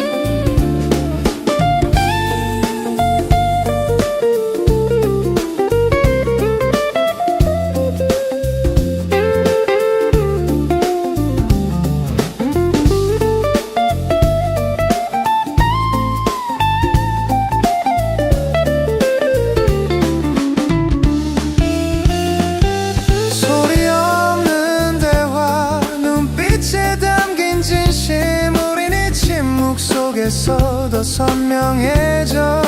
속에서 더 선명해져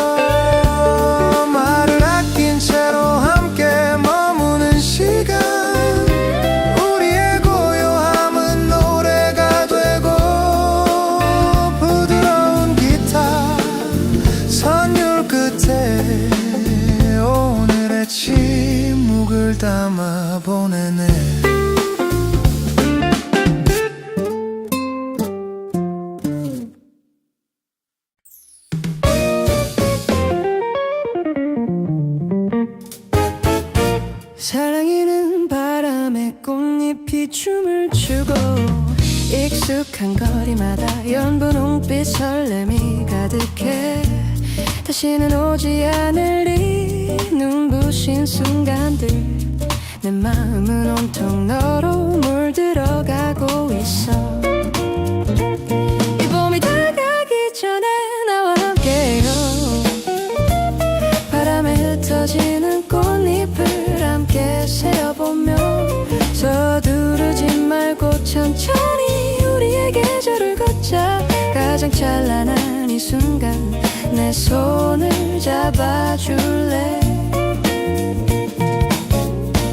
말을 아낀 채로 함께 머무는 시간, 우리의 고요함은 노래가 되고 부드러운 기타 선율 끝에 오늘의 침묵을 담아 보내네. 사랑이는 바람에 꽃잎이 춤을 추고 익숙한 거리마다 연분홍빛 설렘이 가득해. 다시는 오지 않을 이 눈부신 순간들, 내 마음은 온통 너로 물들어가고 있어. 이 봄이 다가기 전에 나와 함께요. 바람에 흩어지는 꽃잎을 함께 세어보며 서두르지 말고 천천히 우리의 계절을 걷자. 가장 찬란한 이 순간 내 손을 잡아줄래.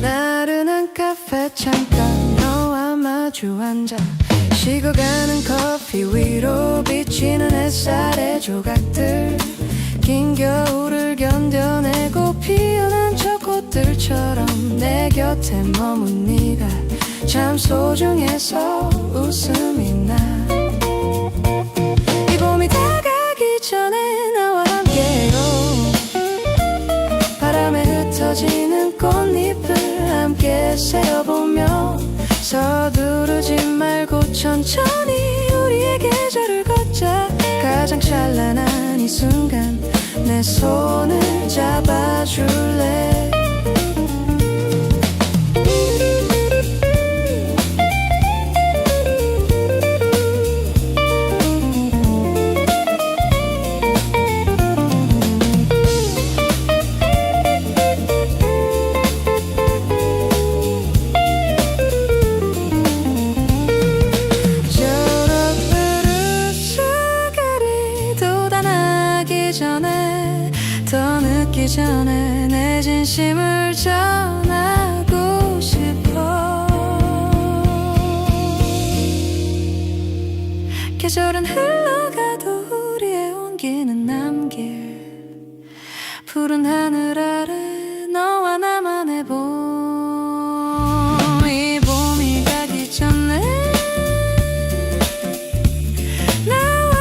나른한 카페 잠깐 너와 마주 앉아 식어가는 커피 위로 비치는 햇살의 조각들, 긴 겨울을 견뎌내고 피어난 저 꽃들처럼 내 곁에 머문 네가 참 소중해서 웃음이 나. 이 봄이 다가기 전에 나와 함께요. 바람에 흩어지는 꽃잎을 함께 세어보며 서두르지 말고 천천히 우리의 계절을 걷자. 가장 찬란한 이 순간 내 손을 잡아줄래. 전에 내 진심을 전하고 싶어. 계절은 흘러가도 우리의 온기는 남길. 푸른 하늘 아래 너와 나만의 봄. 이 봄이 가기 전에 나와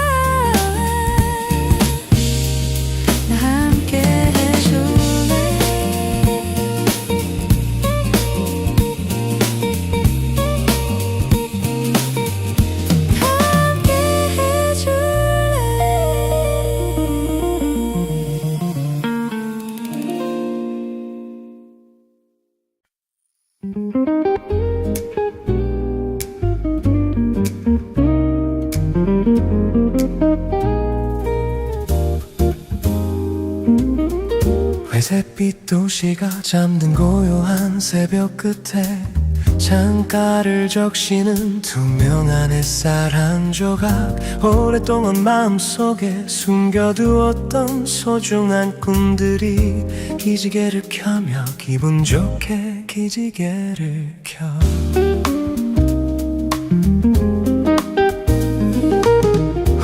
회색빛 도시가 잠든 고요한 새벽 끝에 창가를 적시는 투명한 햇살 한 조각, 오랫동안 마음속에 숨겨두었던 소중한 꿈들이 기지개를 켜며 기분 좋게 기지개를 켜.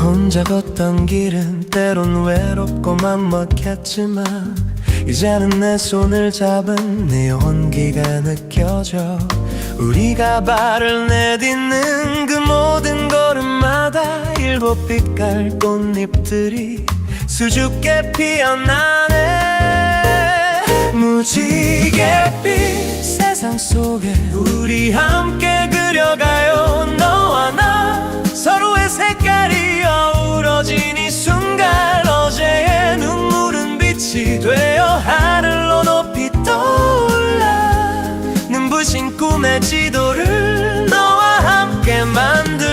혼자 걷던 길은 때론 외롭고 맘먹혔지만 이제는 내 손을 잡은 네 온기가 느껴져. 우리가 발을 내딛는 그 모든 걸음마다 일곱 빛깔 꽃잎들이 수줍게 피어나네. 무지갯빛 세상 속에 우리 함께 그려가요. 너와 나 서로의 색깔이 어우러진 이 순간, 어제의 눈물은 빛이 되어 하늘로 높이 떠올라. 눈부신 꿈의 지도를 너와 함께 만들래.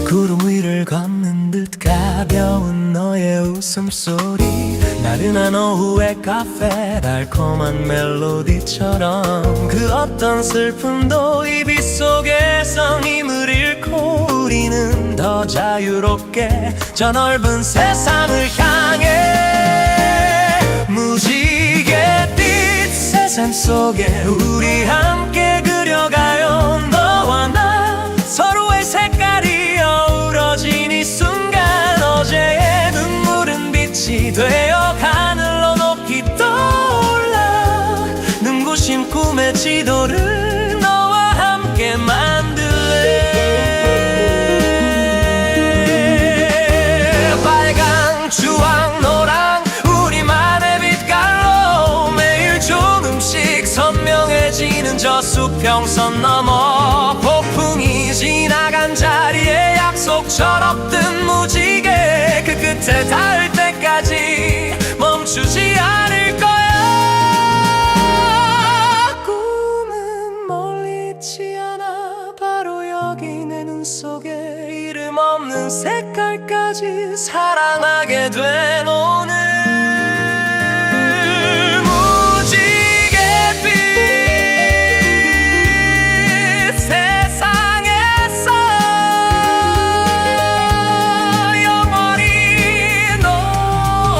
구름 위를 걷는 듯 가벼운 너의 웃음소리, 나른한 오후의 카페 달콤한 멜로디처럼 그 어떤 슬픔도 이 빛 속에서 힘을 잃고 우리는 더 자유롭게 저 넓은 세상을 향해. 무지갯빛 세상 속에 우리 함께 그려가요. 너와 나 서로의 색깔이 어우러진 이 순간, 어제의 눈물은 빛이 되어 하늘로 높이 떠올라. 눈부신 꿈의 지도를 너와 함께 만들래. 빨강, 주황, 노랑 우리만의 빛깔로 매일 조금씩 선명해지는 저 수평선 너머, 폭풍이 지나간 자리에 약속 철없던 무지개, 그 끝에 닿을 때까지 멈추지 않을 거야. 꿈은 멀리 있지 않아. 바로 여기 내 눈 속에 이름 없는 색깔까지 사랑하게 된 오늘. 무지갯빛 세상에서 영원히 너와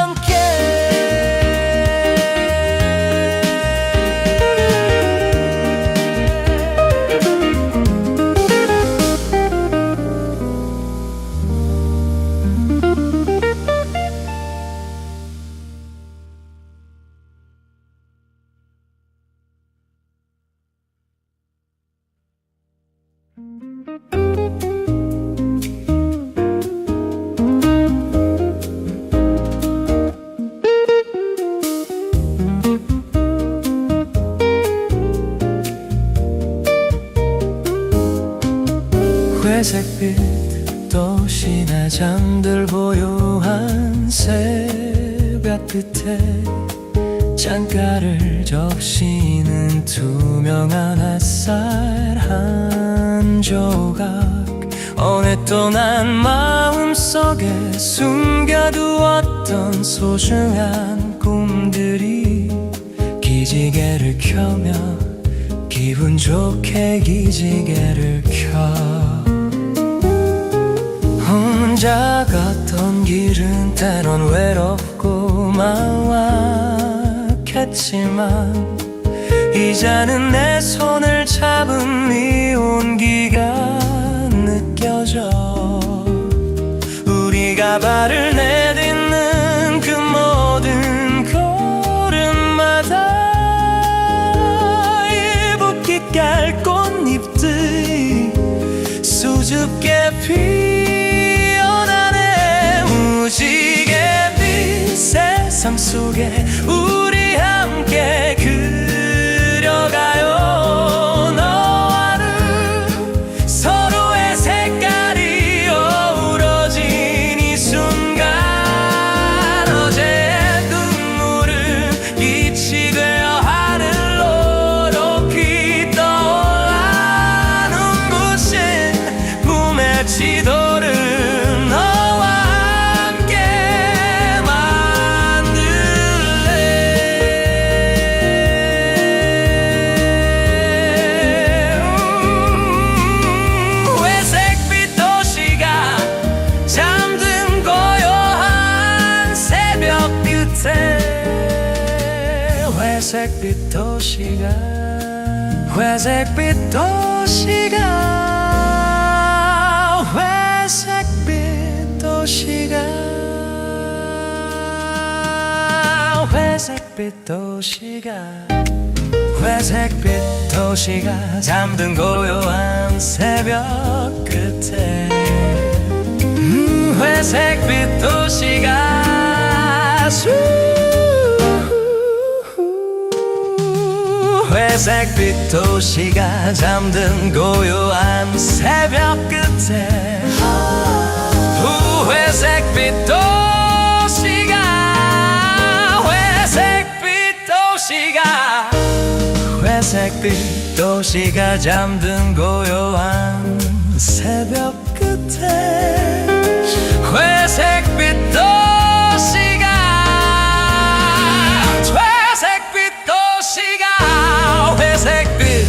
함께. 회색빛 도시나 잠들 고요한 새벽 끝에 창가를 적시는 투명한 햇살 한 조각, 오랫동안 마음속에 숨겨두었던 소중한 꿈들이 기지개를 켜며 기분 좋게 기지개를 켜. 혼자 걷던 길은 때론 외롭고 막막했지만 이제는 내 손을 잡은 네 온기가 느껴져. 우리가 발을 내딛는 그 모든 걸음마다 일곱 빛깔 꽃잎들이 수줍게 피어나네. 무지갯빛 세상 속에 우리 함께 그려가요. 너와 나 서로의 색깔이 어우러진 이 순간, 어제의 눈물은 빛이 되어 하늘로 높이 떠올라. 눈부신 회색빛 도시가 회색빛 도시가 회색빛 도시가 회색빛 도시가 회색빛 도시가 잠든 고요한 새벽 끝에 회색빛 도시가 회색빛 도시가 잠든 고요한 새벽 끝에 회색빛 도시가 회색빛 도시가 회색빛 도시가 잠든 고요한 새벽 끝에 회색빛 도시가 회색빛 도시가 회색빛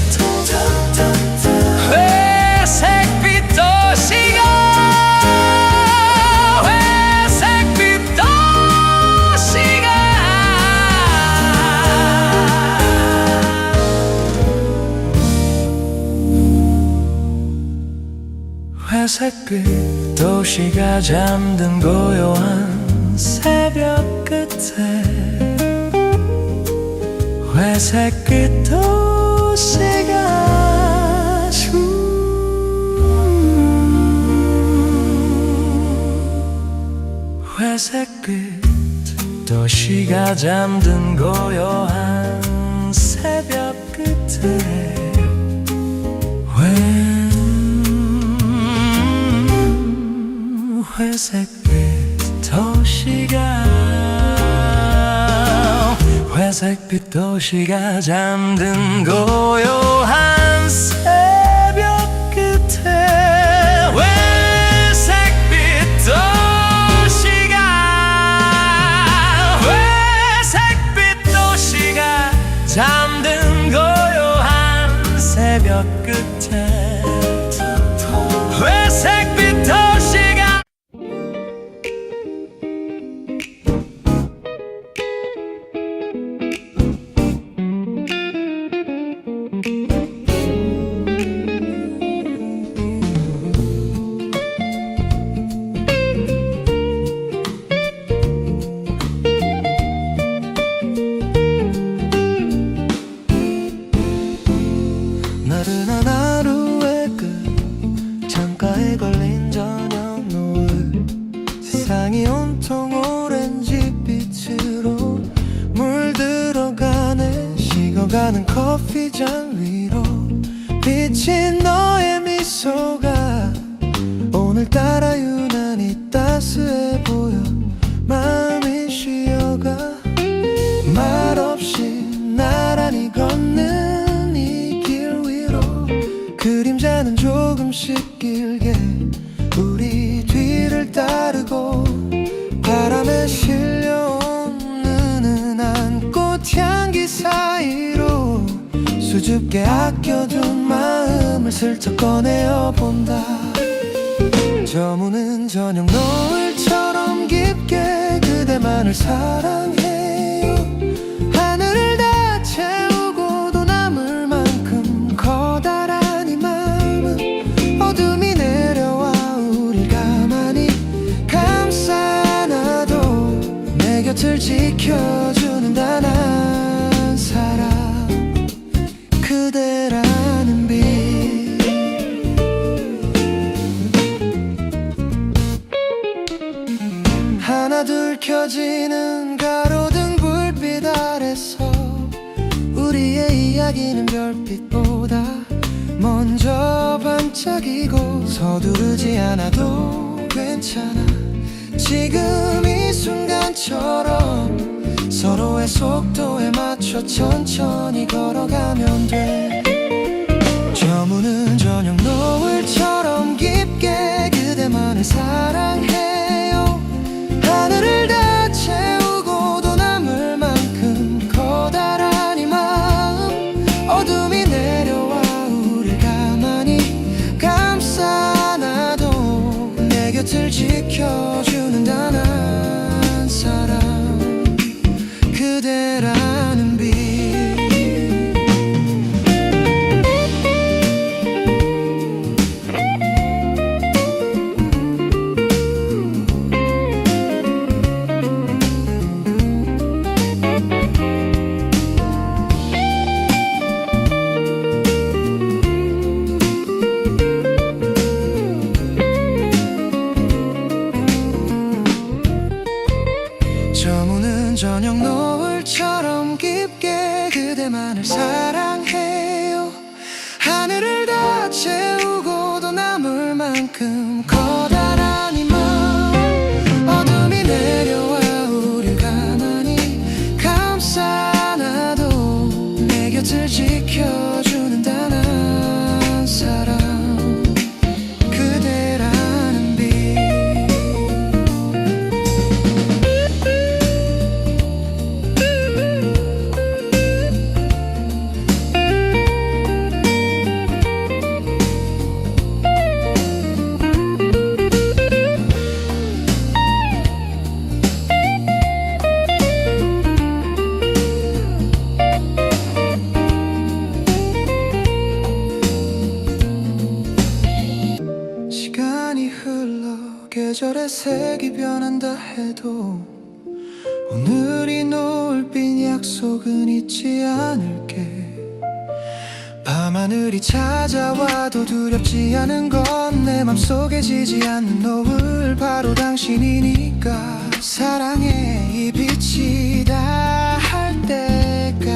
회색빛 도시가 회색빛 도시가 회색빛 도시가 잠든 고요한 새벽 끝에 회색빛 도시가 회색빛 도시가 잠든 고요한 새벽 끝에 회색빛 도시가 회색빛 도시가 잠든 고요한 새벽 끝에 회색빛 도시가 회색빛 도시가 잠든 고요한 새벽 끝에 회색빛 도시가 나른한 하루의 끝 창가에 걸린 저녁 노을 세상이 온통 오렌지빛으로 물들어가네 식어가는 커피잔 위로 비친 너의 미소가 오늘따라 유난히 따스해 보여 마음이 쉬어가 말없이 나란히 걷는 그림자는 조금씩 길게 우리 뒤를 따르고 바람에 실려온 은은한 꽃향기 사이로 수줍게 아껴둔 마음을 슬쩍 꺼내어 본다 저무는 저녁 노을처럼 깊게 그대만을 사랑해요 하늘을 다 채우고도 남을 만큼 커다란 어둠이 내려와 우릴 가만히 감싸놔도 내 곁을 지켜주는 단 한 사람 그대라는 빛 하나둘 켜지는 가로등 불빛 아래서 우리의 이야기는 별빛보다 먼저 반짝이고 서두르지 않아도 괜찮아 지금 이 순간처럼 서로의 속도에 맞춰 천천히 걸어가면 돼 저무는 저녁 노을처럼 깊게 그대만을 사랑해요 하늘을 다 채우고도 남을 만큼 커다란 이 마음 어둠이 내려와 감싸놔도 내 곁을 지켜주는 단 한 사람 저무는 저녁 노을처럼 깊게 그대만을 사랑해요. 하늘을 다 채우고도 남을 만큼 커다란 이 마음. 어둠이 내려와 우릴 가만히 감싸놔도 내 곁을 지켜주는 단 한 사람, 그대라는 빛. 시간이 흘러 계절의 색이 변한다 해도 오늘이 노을빛 약속은 잊지 않을게. 밤하늘이 찾아와도 두렵지 않은 건 내 맘속에 지지 않는 노을, 바로 당신이니까. 사랑해 이 빛이 다 할 때까지.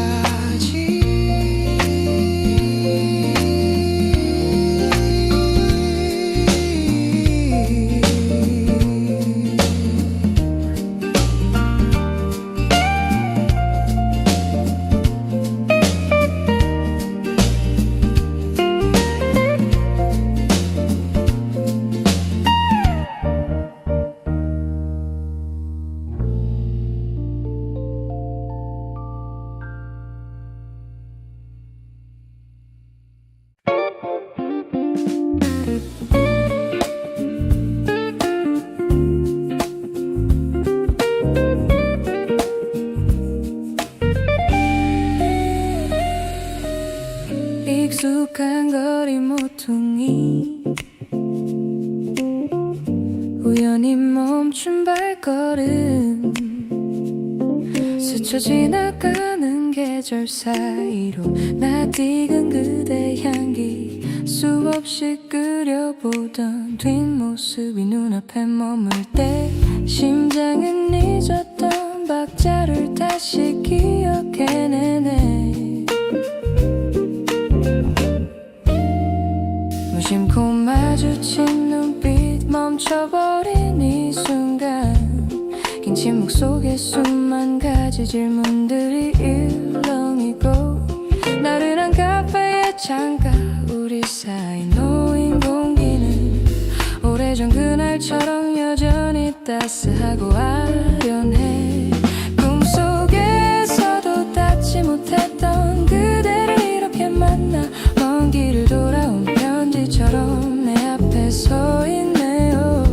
익숙한 거리 모퉁이, 우연히 멈춘 발걸음, 스쳐 지나가는 계절 사이로 낯익은 그대 향기, 수없이 그려보던 뒷모습이 눈앞에 머물 때 심장은 잊었던 박자를 다시 기억해내네. 무심코 마주친 눈빛 멈춰버린 이 순간, 긴 침묵 속에 수만 가지 질문들이 일렁이고, 나른한 카페의 창가 우리 사이 놓인 공기는 오래전 그날처럼 여전히 따스하고 아련해. 꿈속에서도 닿지 못했던 그대를 이렇게 만나 먼 길을 돌아온 편지처럼 내 앞에 서 있네요.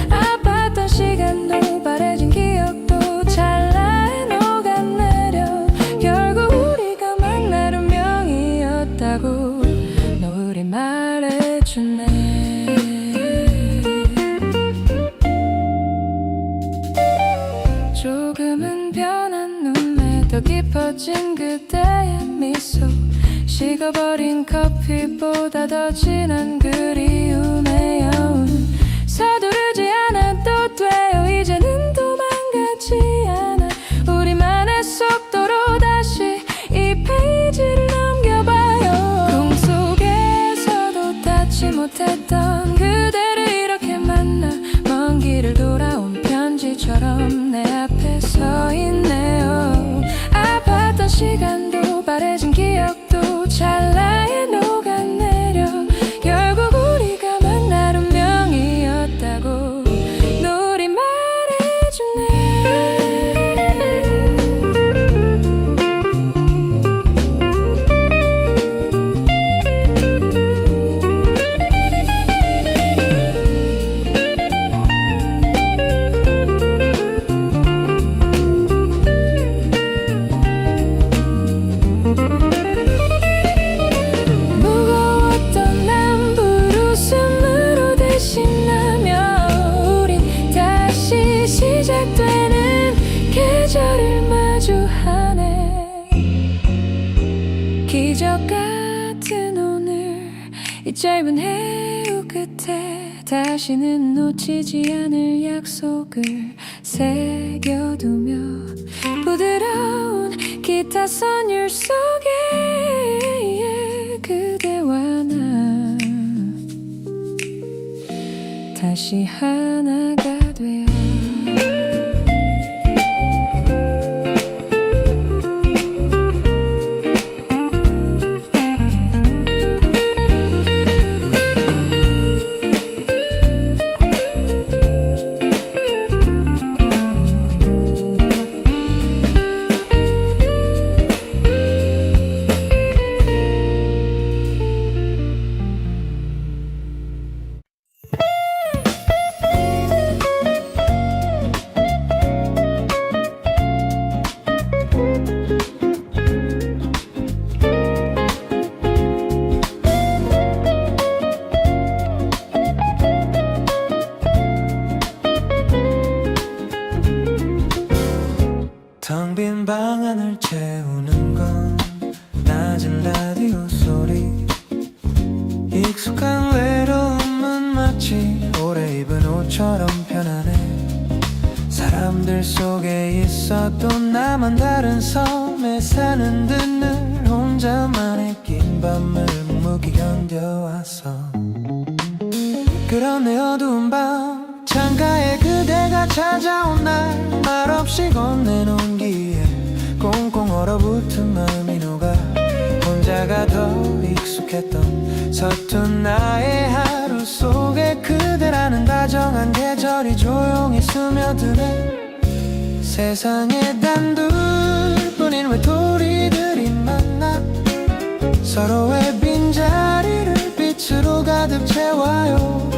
아팠던 시간도 바래진 기억도 찰나에 녹아내려 결국 우리가 만날 운명이었다고 노을이 말해주네. 조금은 변한 눈매 더 깊어진 그대의 미소, 식어버린 커피보다 더 진한 그리움의 여운. 서두르지 않아도 돼요, 이제는 도망가지 않아. 우리만의 속도로 다시 이 페이지를 넘겨봐요. 꿈속에서도 닿지 못했던 그대를 이렇게 만나 먼 길을 돌아온 편지처럼 내 앞에 서 있네요. 아팠던 시간도 바래진 기억도 찰나에 녹아내려 결국 우리가 만날 운명이었다고 노을이 말해주네. 무거웠던 남불 웃음으로 대신하며 우린 다시 시작되는 계절을 마주하네. 기적 같은 오늘 이 짧은 해우 끝에 다시는 놓치지 않을 약속을 새겨두며 기타 선율 속에 그대와 나 다시 하나가 되어 텅 빈 방 안을 채우는 건 낮은 라디오 소리 익숙한 외로움은 마치 오래 입은 옷처럼 편안해 사람들 속에 있어도 나만 다른 섬에 사는 듯 늘 혼자만의 긴 밤을 묵묵히 견뎌왔어 그런 내 어두운 밤 창가에 그대가 찾아온 날 말없이 건네놓은 기에 꽁꽁 얼어붙은 마음이 녹아 혼자가 더 익숙했던 서툰 나의 하루 속에 그대라는 다정한 계절이 조용히 스며드네 세상에 단둘뿐인 외톨이들이 만나 서로의 빈자리를 빛으로 가득 채워요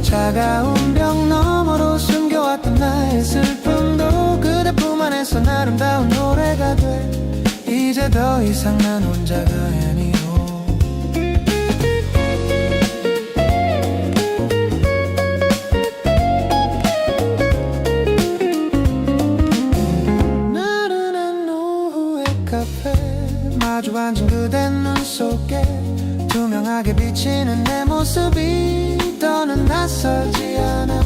차가운 벽 너머로 숨겨왔던 나의 슬픔도 그대 품 안에서 아름다운 노래가 돼 이제 더 이상 난 혼자가 아니오 나른한 오후의 카페 마주 앉은 그대 눈 속에 투명하게 비치는 내 모습이 더는 낯설지 않아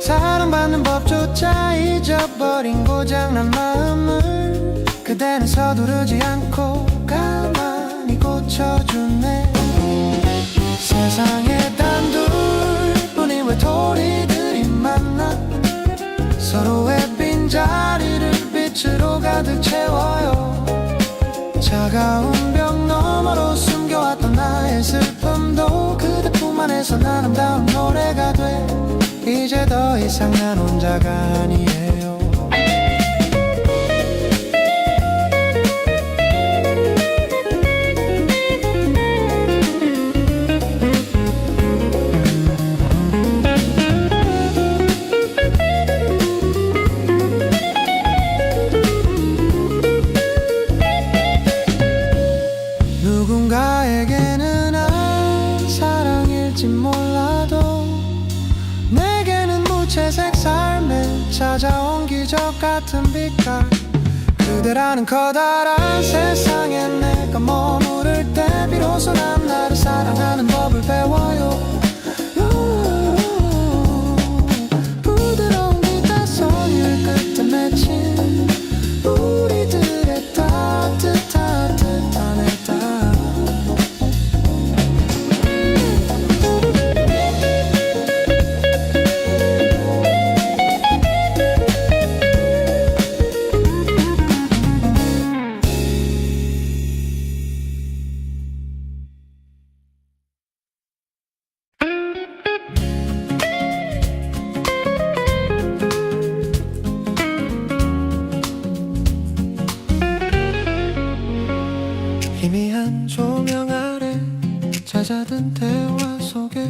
사랑받는 법조차 잊어버린 고장난 마음을 그대는 서두르지 않고 가만히 고쳐주네 세상에 단둘뿐인 외톨이들이 만나 서로의 빈자리를 빛으로 가득 채워요 차가운 벽 너머로 숨겨왔던 나의 슬픔도 그대 품 안에서 아름다운 노래가 돼 이제 더 이상 난 혼자가 아니에요 누군가에게는 난 사랑일지 몰라도 내게는 무채색 삶에 찾아온 기적 같은 빛깔 그대라는 커다란 세상에 내가 머무를 때 비로소 난 나를 사랑하는 법을 배워요 부드러운 기타 선율 끝에 맺힌 우리들의 따뜻한 애답 희미한 조명 아래 잦아든 대화 속에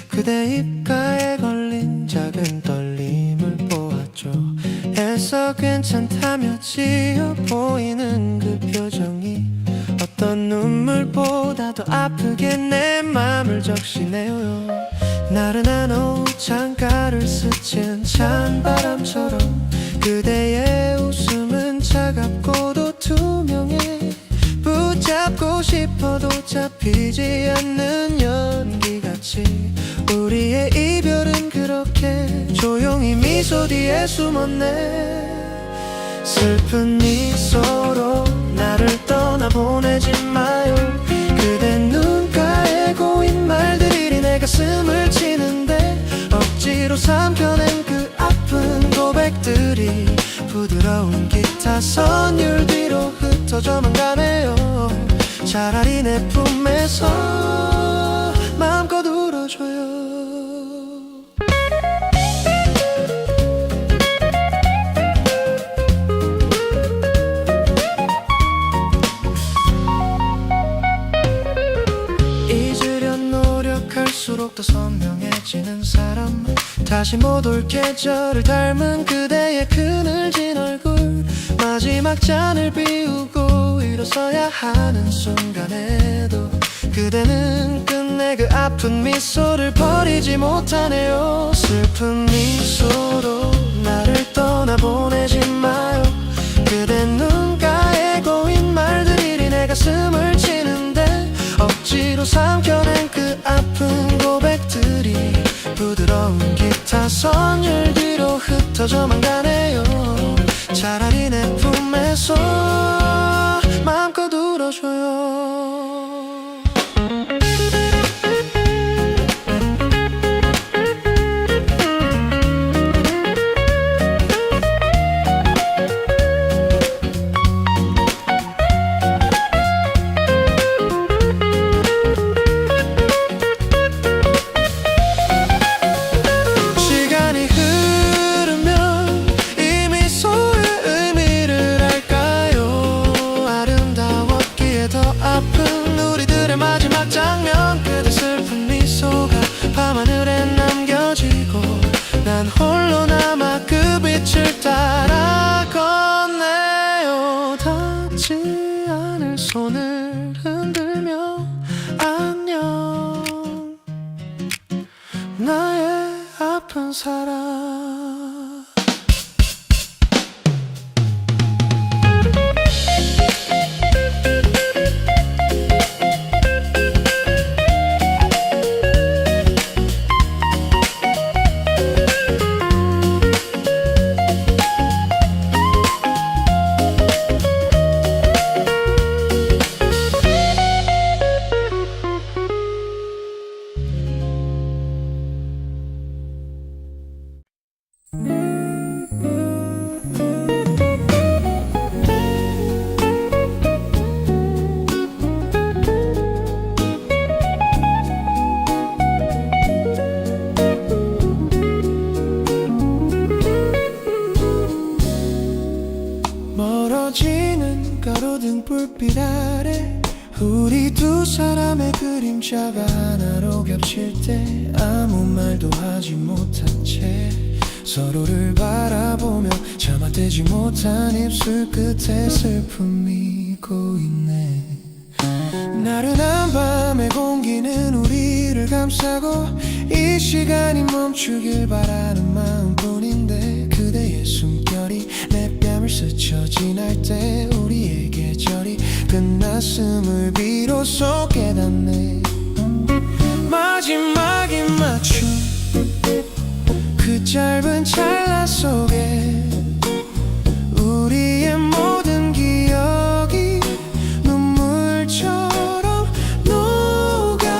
그대 입가에 걸린 작은 떨림을 보았죠 애써 괜찮다며 지어 보이는 그 표정이 어떤 눈물보다도 아프게 내 맘을 적시네요 나른한 오후 창가를 스친 찬바람처럼 그대의 웃음은 차갑고도 투명해 붙잡고 싶어도 잡히지 않는 연기같이 우리의 이별은 그렇게 조용히 미소 뒤에 숨었네 슬픈 미소로 나를 떠나보내지 마요. 그대 눈가에 고인 말들이 내 가슴을 치는데 억지로 삼켜낸 그 아픈 고백들이 부드러운 기타 선율 뒤로 흩어져만 가네요. 차라리 내 품에서 마음껏 울어줘요. 잊으려 노력할수록 더 선명해지는 사람, 다시 못 올 계절을 닮은 그대의 그늘진 얼굴, 마지막 잔을 비우고 일어서야 하는 순간에도 그대는 끝내 그 아픈 미소를 버리지 못하네요. 슬픈 미소로 나를 떠나보내지 마요. 그대 눈가에 고인 말들이 내 가슴을 치는데 억지로 삼켜낸 그 아픈 고백들이 부드러운 기타 선율 뒤로 흩어져만 가네요. 차라리 내 품에서 마음껏 울어줘요. 시간이 흐르면 이 미소의 의미를 알까요? 아름다웠기에 더 아픈 우리들의 마지막 장면, 그대 슬픈 미소가 밤하늘에 남겨지고 난 홀로 남아 그 빛을 따라 걷네요. 닿지 않을 손을 흔들며 안녕, 나의 아픈 사랑. 멀어지는 가로등 불빛 아래 우리 두 사람의 그림자가 하나로 겹칠 때 아무 말도 하지 못한 채 서로를 바라보며 참아대지 못한 입술 끝에 슬픔이 고이네. 나른한 밤의 공기는 우리를 감싸고 이 시간이 멈추길 바라는 마음뿐인데 그대의 숨결이 내 뺨을 스쳐 지날 때 우리의 계절이 끝났음을 비로소 깨닫네. 마지막인 맞춤 그 짧은 찰나 속에 우리의 모든 기억이 눈물처럼 녹아내려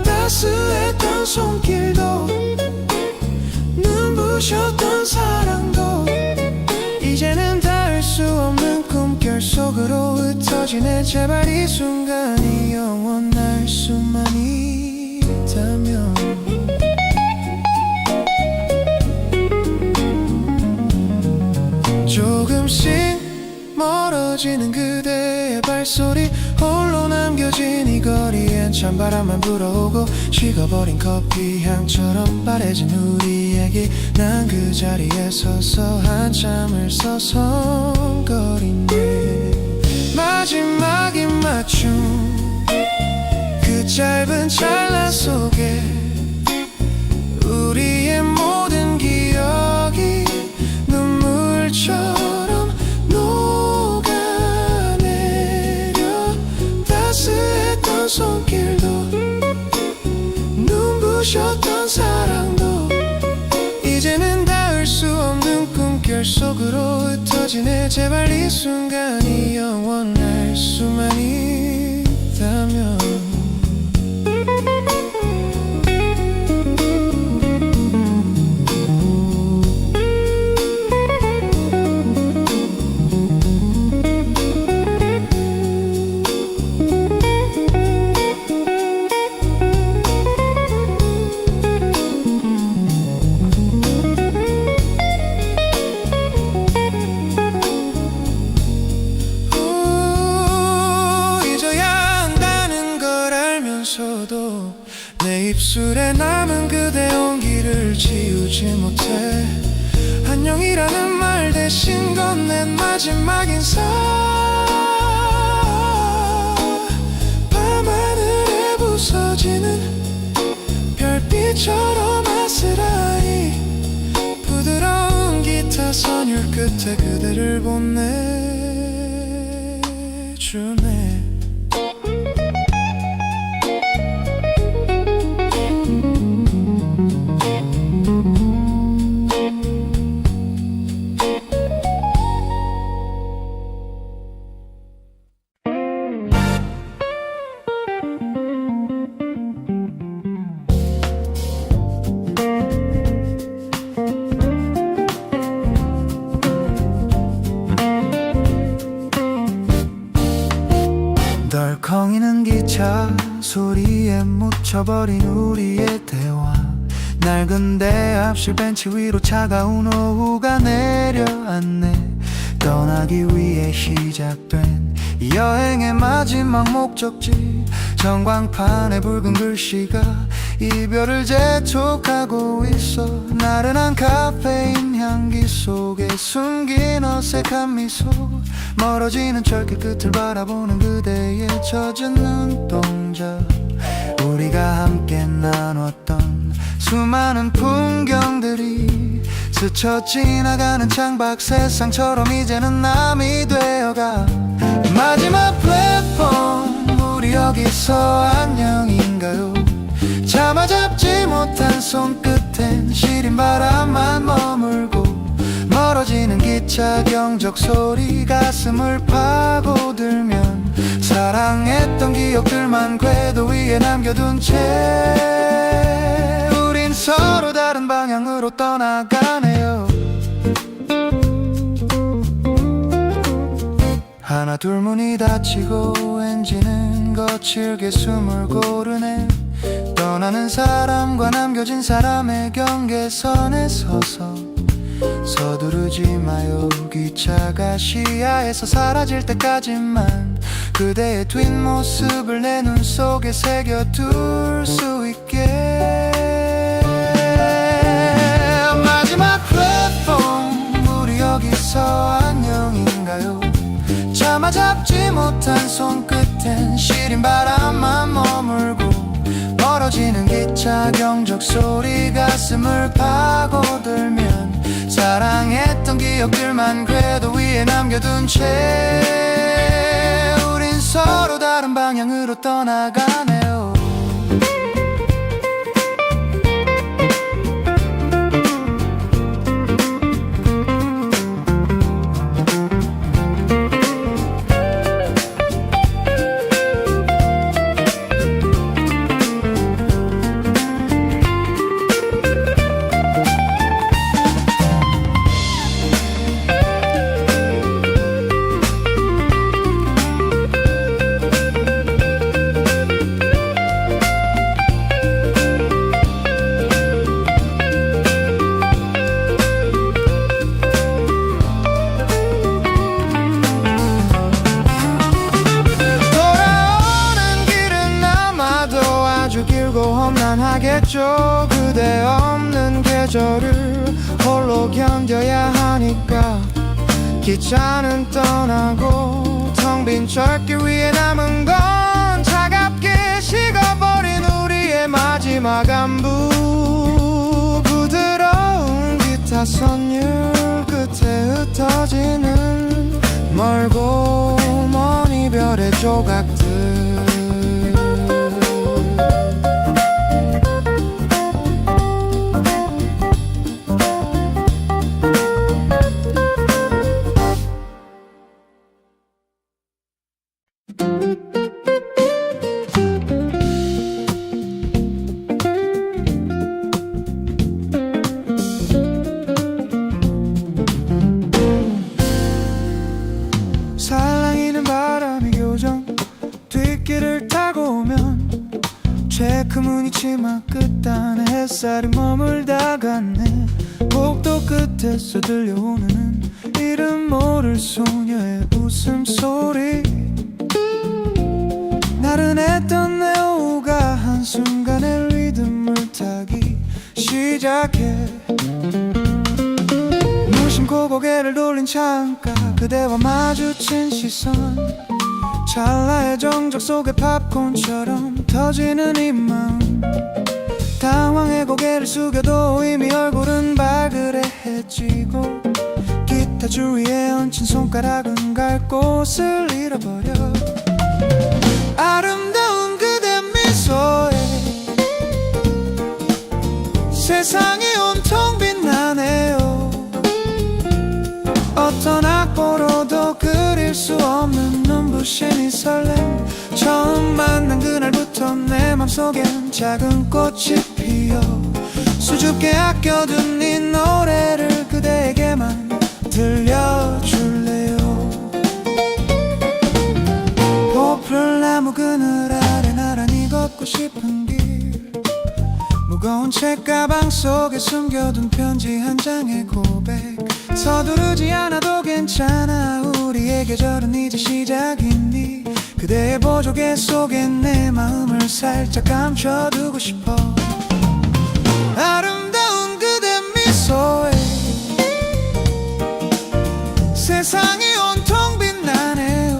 따스했던 손길도 눈부셨던 사랑도 이제는 닿을 수 없는 꿈결 속으로 흩어지네. 제발 이 순간이 영원할 수만 있다면 조금씩 멀어지는 그대의 발소리 홀로 남겨진 이 거리엔 찬바람만 불어오고 식어버린 커피 향처럼 바래진 우리 얘기. 난 그 자리에 서서 한참을 서성거리네. 마지막인 맞춤 그 짧은 찰나 속에 우리의 모든 기억이 눈물처럼 녹아내려 따스했던 손길도 눈부셨던 사랑도 이제는 닿을 수 없는 꿈 대신에 제발 이 순간이 영원할 수만 있다면 내 입술에 남은 그대 온기를 지우지 못해 안녕이라는 말 대신 건넨 마지막 인사 밤하늘에 부서지는 별빛처럼 아스라이 부드러운 기타 선율 끝에 그대를 보내주네 덜컹이는 기차 소리에 묻혀버린 우리의 대화 낡은 대 앞실 벤치 위로 차가운 오후가 내려앉네 떠나기 위해 시작된 이 여행의 마지막 목적지 전광판에 붉은 글씨가 이별을 재촉하고 있어 나른한 카페인 향기 속에 숨긴 어색한 미소 멀어지는 철길 끝을 바라보는 그대의 젖은 눈동자 우리가 함께 나눴던 수많은 풍경들이 스쳐 지나가는 창밖 세상처럼 이제는 남이 되어가 마지막 플랫폼 우리 여기서 안녕인가요 차마 잡지 못한 손끝엔 시린 바람만 머물고 멀어지는 기차 경적 소리 가슴을 파고들면 사랑했던 기억들만 궤도 위에 남겨둔 채 우린 서로 다른 방향으로 떠나가네요 하나 둘 문이 닫히고 엔진은 거칠게 숨을 고르네 떠나는 사람과 남겨진 사람의 경계선에 서서 서두르지 마요 기차가 시야에서 사라질 때까지만 그대의 뒷모습을 내 눈 속에 새겨둘 수 있게 마지막 플랫폼 우리 여기서 안녕인가요 차마 잡지 못한 손끝엔 시린 바람만 머물고 멀어지는 기차 경적 소리 가슴을 파고들면 사랑했던 기억들만 궤도 위에 남겨둔 채 우린 서로 다른 방향으로 떠나가네요 험난하겠죠 그대 없는 계절을 홀로 견뎌야 하니까 기차는 떠나고 텅 빈 철길 위에 남은 건 차갑게 식어버린 우리의 마지막 안부 부드러운 기타 선율 끝에 흩어지는 멀고 먼 이별의 조각들 치마 끝단에 햇살이 머물다 갔네. 복도 끝에서 들려오는 이름 모를 소녀의 웃음소리. 나른했던 내 오후가 한순간에 리듬을 타기 시작해. 무심코 고개를 돌린 창가, 그대와 마주친 시선, 찰나의 정적 속에 팝콘처럼 터지는 이 마음. 당황해 고개를 숙여도 이미 얼굴은 발그레해지고, 기타 주위에 얹힌 손가락은 갈 곳을 잃어버려. 아름다운 그대 미소에 세상이 온통 빛나네요. 어떤 악보로도 그릴 수 없는 눈부신 이 설렘. 처음 만난 그날부터 내 맘속엔 작은 꽃이 피어. 수줍게 아껴둔 이 노래를 그대에게만 들려줄래요. 포플나무 그늘 아래 나란히 걷고 싶은 길, 무거운 책가방 속에 숨겨둔 편지 한 장의 고백. 서두르지 않아도 괜찮아, 우리의 계절은 이제 시작이니. 그대의 보조개 속에 내 마음을 살짝 감춰두고 싶어. 아름다운 그대 미소에 세상이 온통 빛나네요.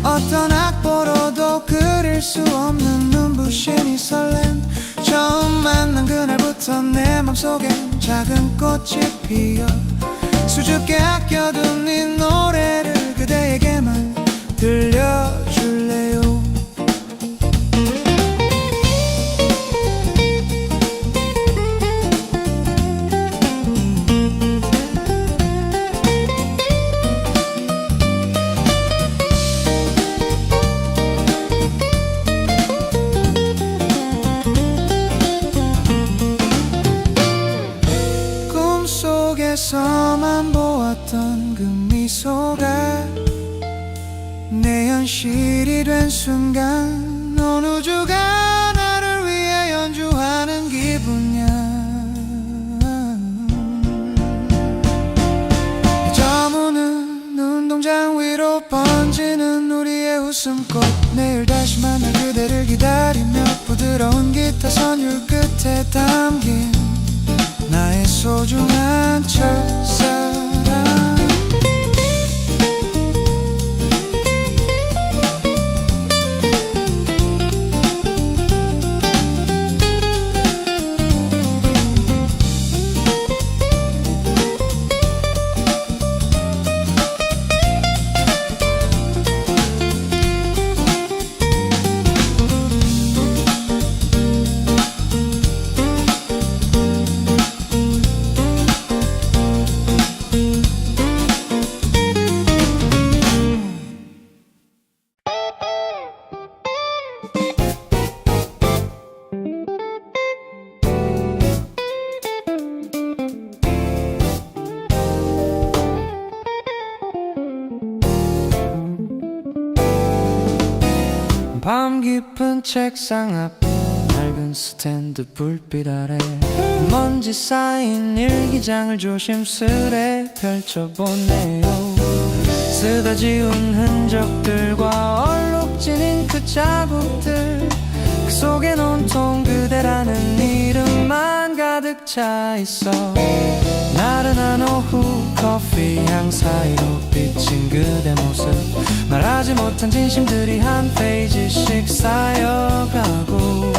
어떤 악보로도 그릴 수 없는 눈부신 이 설렘. 처음 만난 그날부터 내 맘속엔 작은 꽃이 피어. 수줍게 아껴둔 이 노래를 그대에게만 들려줄래요. 꿈속에서만 보았던 그 미소가 내 현실이 된 순간, 온 우주가 나를 위해 연주하는 기분이야. 저무는 운동장 위로 번지는 우리의 웃음꽃. 내일 다시 만날 그대를 기다리며 부드러운 기타 선율 끝에 담긴 나의 소중한 첫사랑. 밤 깊은 책상 앞 낡은 스탠드 불빛 아래 먼지 쌓인 일기장을 조심스레 펼쳐보네요. 쓰다 지운 흔적들과 얼룩진 잉크 자국들, 그 속엔 온통 그대라는 이름만 가득 차 있어. 나른한 오후 커피 향 사이로 비친 그대 모습, 말하지 못한 진심들이 한 페이지씩 쌓여가고,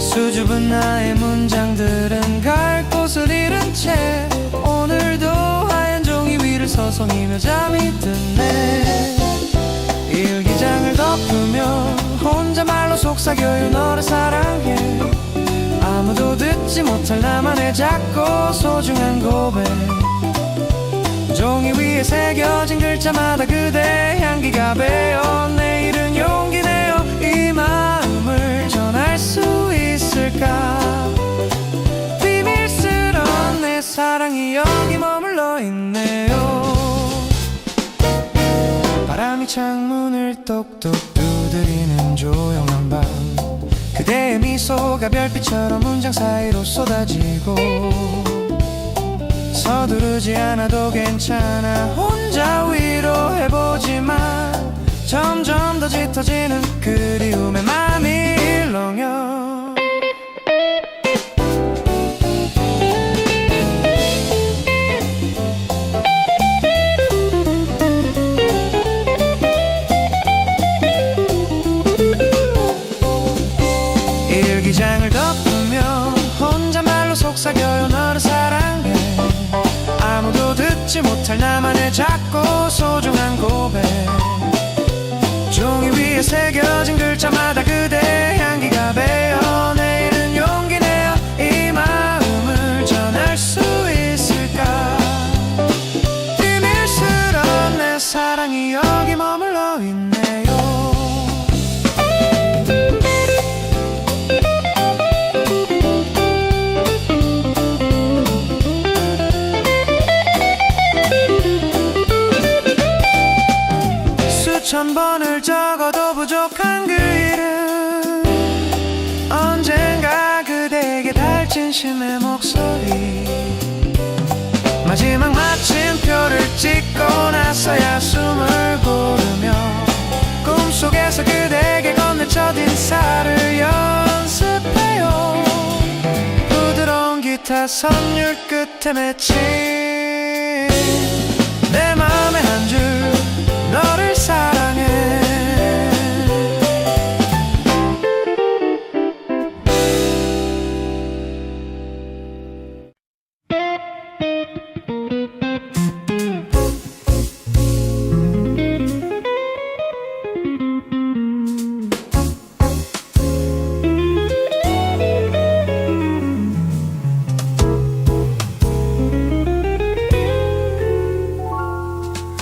수줍은 나의 문장들은 갈 곳을 잃은 채 오늘도 하얀 종이 위를 서성이며 잠이 드네. 일기장을 덮으며 혼자말로 속삭여요 너를 사랑해. 아무도 듣지 못할 나만의 작고 소중한 고백. 종이 위에 새겨진 글자마다 그대 향기가 배어. 내일은 용기 내어 이 마음을 전할 수 있을까. 비밀스런 내 사랑이 여기 머물러 있네요. 바람이 창문을 똑똑 두드리는 조용한 밤, 그대의 미소가 별빛처럼 문장 사이로 쏟아지고 서두르지 않아도 괜찮아 혼자 위로해보지만 점점 더 짙어지는 그리움에 맘이 일렁여 일기장을 덮으며 혼잣말로 속삭여요 너를 사랑해 아무도 듣지 못할 나만의 작고 소중한 고백 종이 위에 새겨진 글자마다 그대의 향기가 배어 내일은 용기 내어 이 마음을 전할 수 있을까 비밀스러운 내 사랑이 여기 머물러 있네요 수천 번을 적어도 부족한 그 이름 언젠가 그대에게 닿을 진심의 목소리 마지막 마침표를 찍고 나서야 숨을 고르며 꿈속에서 그대에게 건넨 첫인사를 연습해요 부드러운 기타 선율 끝에 맺힌 내 맘의 한 줄 너를 사랑해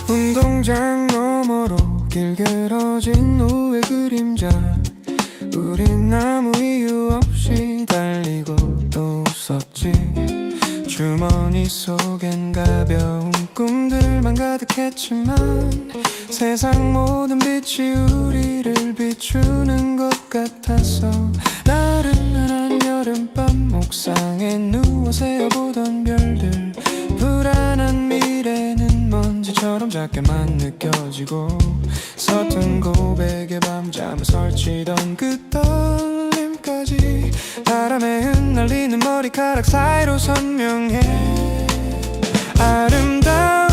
운동장 너머로 길들어진 노의 그림자 우린 아무 이유 없이 달리고 또 웃었지 주머니 속엔 가벼운 꿈들만 가득했지만 세상 모든 빛이 우리를 비추는 것 같았어 나른한 여름밤 옥상에 누워 세어보던 별들 불안한 미래는 먼지처럼 작게만 느껴지고 서툰 고백에 밤잠을 설치던 그 떨림까지 바람에 흩날리는 머리카락 사이로 선명해 아름다운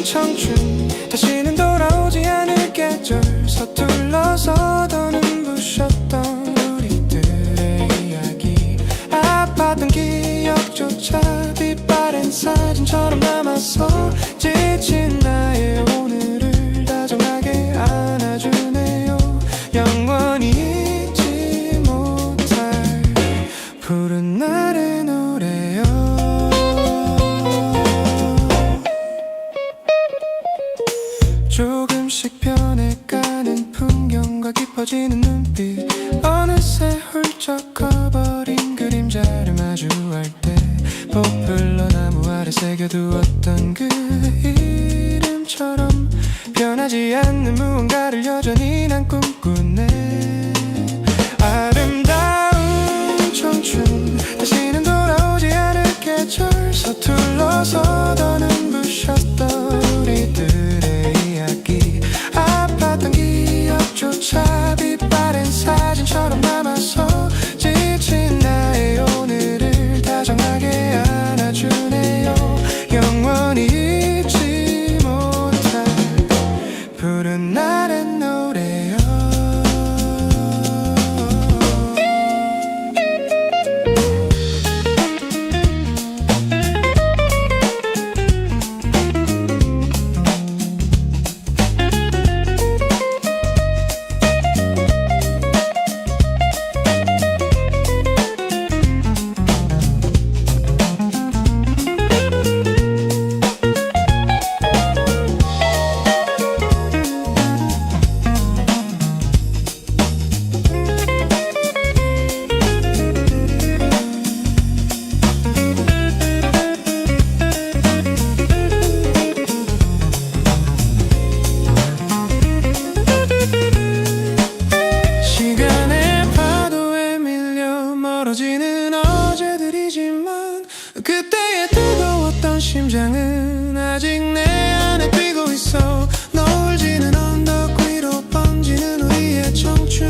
청춘 다시는 돌아오지 않을 계절 서툴러서 더 눈부셨던 우리들의 이야기 아팠던 기억조차 빛바랜 사진처럼 남아서 지친 나의 오늘을 다정하게 안아주네요 영원히 잊지 못할 푸른 날의 노래요 조금씩 변해가는 풍경과 깊어지는 눈빛 어느새 훌쩍 커버린 그림자를 마주할 때 포플러 나무 아래 새겨두었던 그 이름처럼 변하지 않는 무언가를 여전히 난 꿈꾸네 아름다운 청춘 다시는 돌아오지 않을 계절 서툴러서 더 눈부셨던 우리들의 이야기 아팠던 기억조차 빛바랜 사진처럼 남아서 지친 나의 오늘을 다정하게 안아주네요 영원히 잊지 못할 푸른 날의 노래요 그때의 뜨거웠던 심장은 아직 내 안에 뛰고 있어. 노을지는 언덕 위로 번지는 우리의 청춘.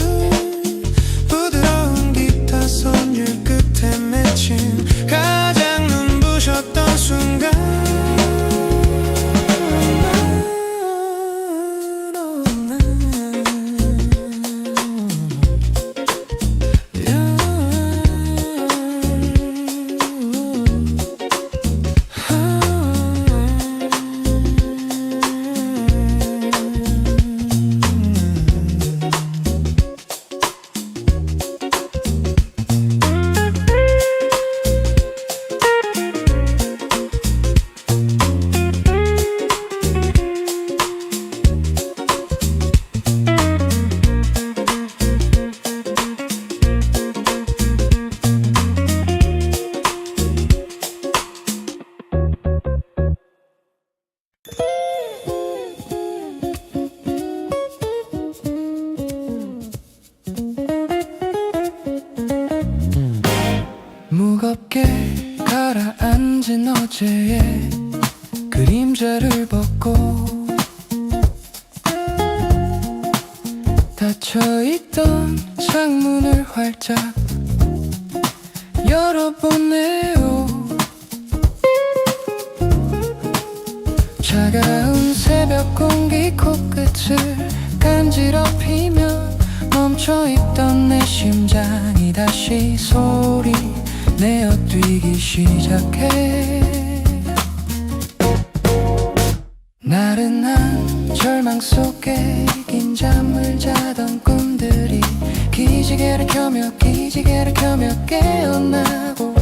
부드러운 기타 선율 끝에 맺힌 가장 눈부셨던 순간. 무겁게 가라앉은 어제의 그림자를 벗고 닫혀있던 창문을 활짝 열어보네요. 차가운 새벽 공기 코끝을 간지럽히면 멈춰있던 내 심장이 다시 소리 내어 뛰기 시작해. 나른한 절망 속에 긴 잠을 자던 꿈들이 기지개를 켜며 깨어나고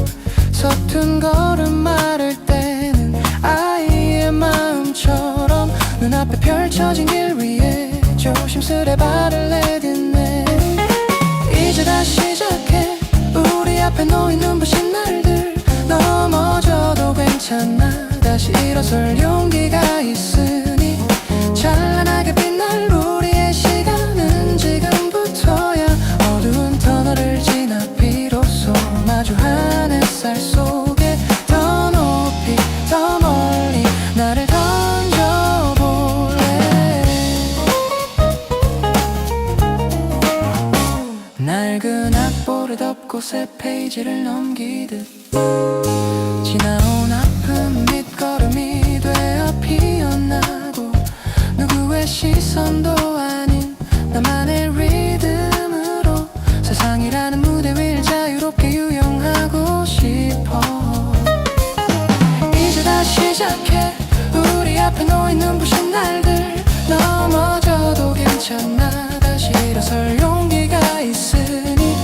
서툰 걸음 말을 때는 아이의 마음처럼 눈앞에 펼쳐진 길 위에 조심스레 발을 내딛네. 이제 다시 시작해. 우리 앞에 놓인 눈부신 날들. 넘어져도 괜찮아. 다시 일어설 용기가 있으니 찬란하게 빛날 우리의 시간은 지금부터야. 어두운 터널을 지나 비로소 마주한 햇살 속에 더 높이 더 멀리 나를 던져볼래. 낡은 악보를 덮고 새 페이지를 넘기듯 지나온 아픔 밑거름이 되어 피어나고 누구의 시선도 아닌 나만의 리듬으로 세상이라는 무대 위를 자유롭게 유영하고 싶어. 이제 다시 시작해. 우리 앞에 놓인 눈부신 날들. 넘어져도 괜찮아. 다시 일어설 용기가 있으니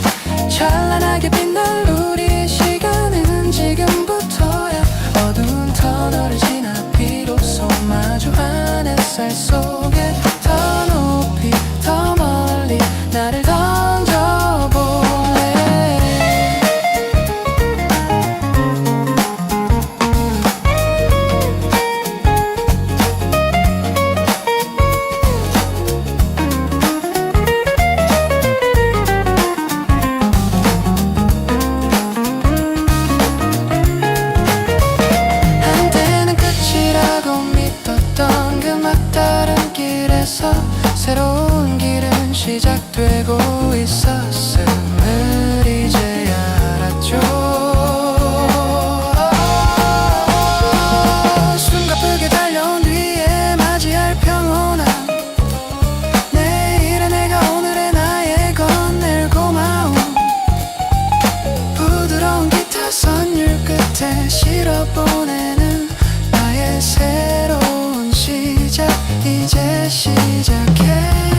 찬란하게 빛날 우리의 시간은 지금부터야. 어두운 터널을 지나 비로소 마주한 햇살 속에 더 높이 더 멀리 나를 던져볼래. 한때는 끝이라고 믿었던 그 막다른 길에서 새로운 길은 시작되고 있었음을 이제야 알았죠. 숨가쁘게 달려온 뒤에 맞이할 평온함. 내일의 내가 오늘의 나에 건넬 고마움. 부드러운 기타 선율 끝에 실어보내는 나의 새로운 시작. 이제 시작해.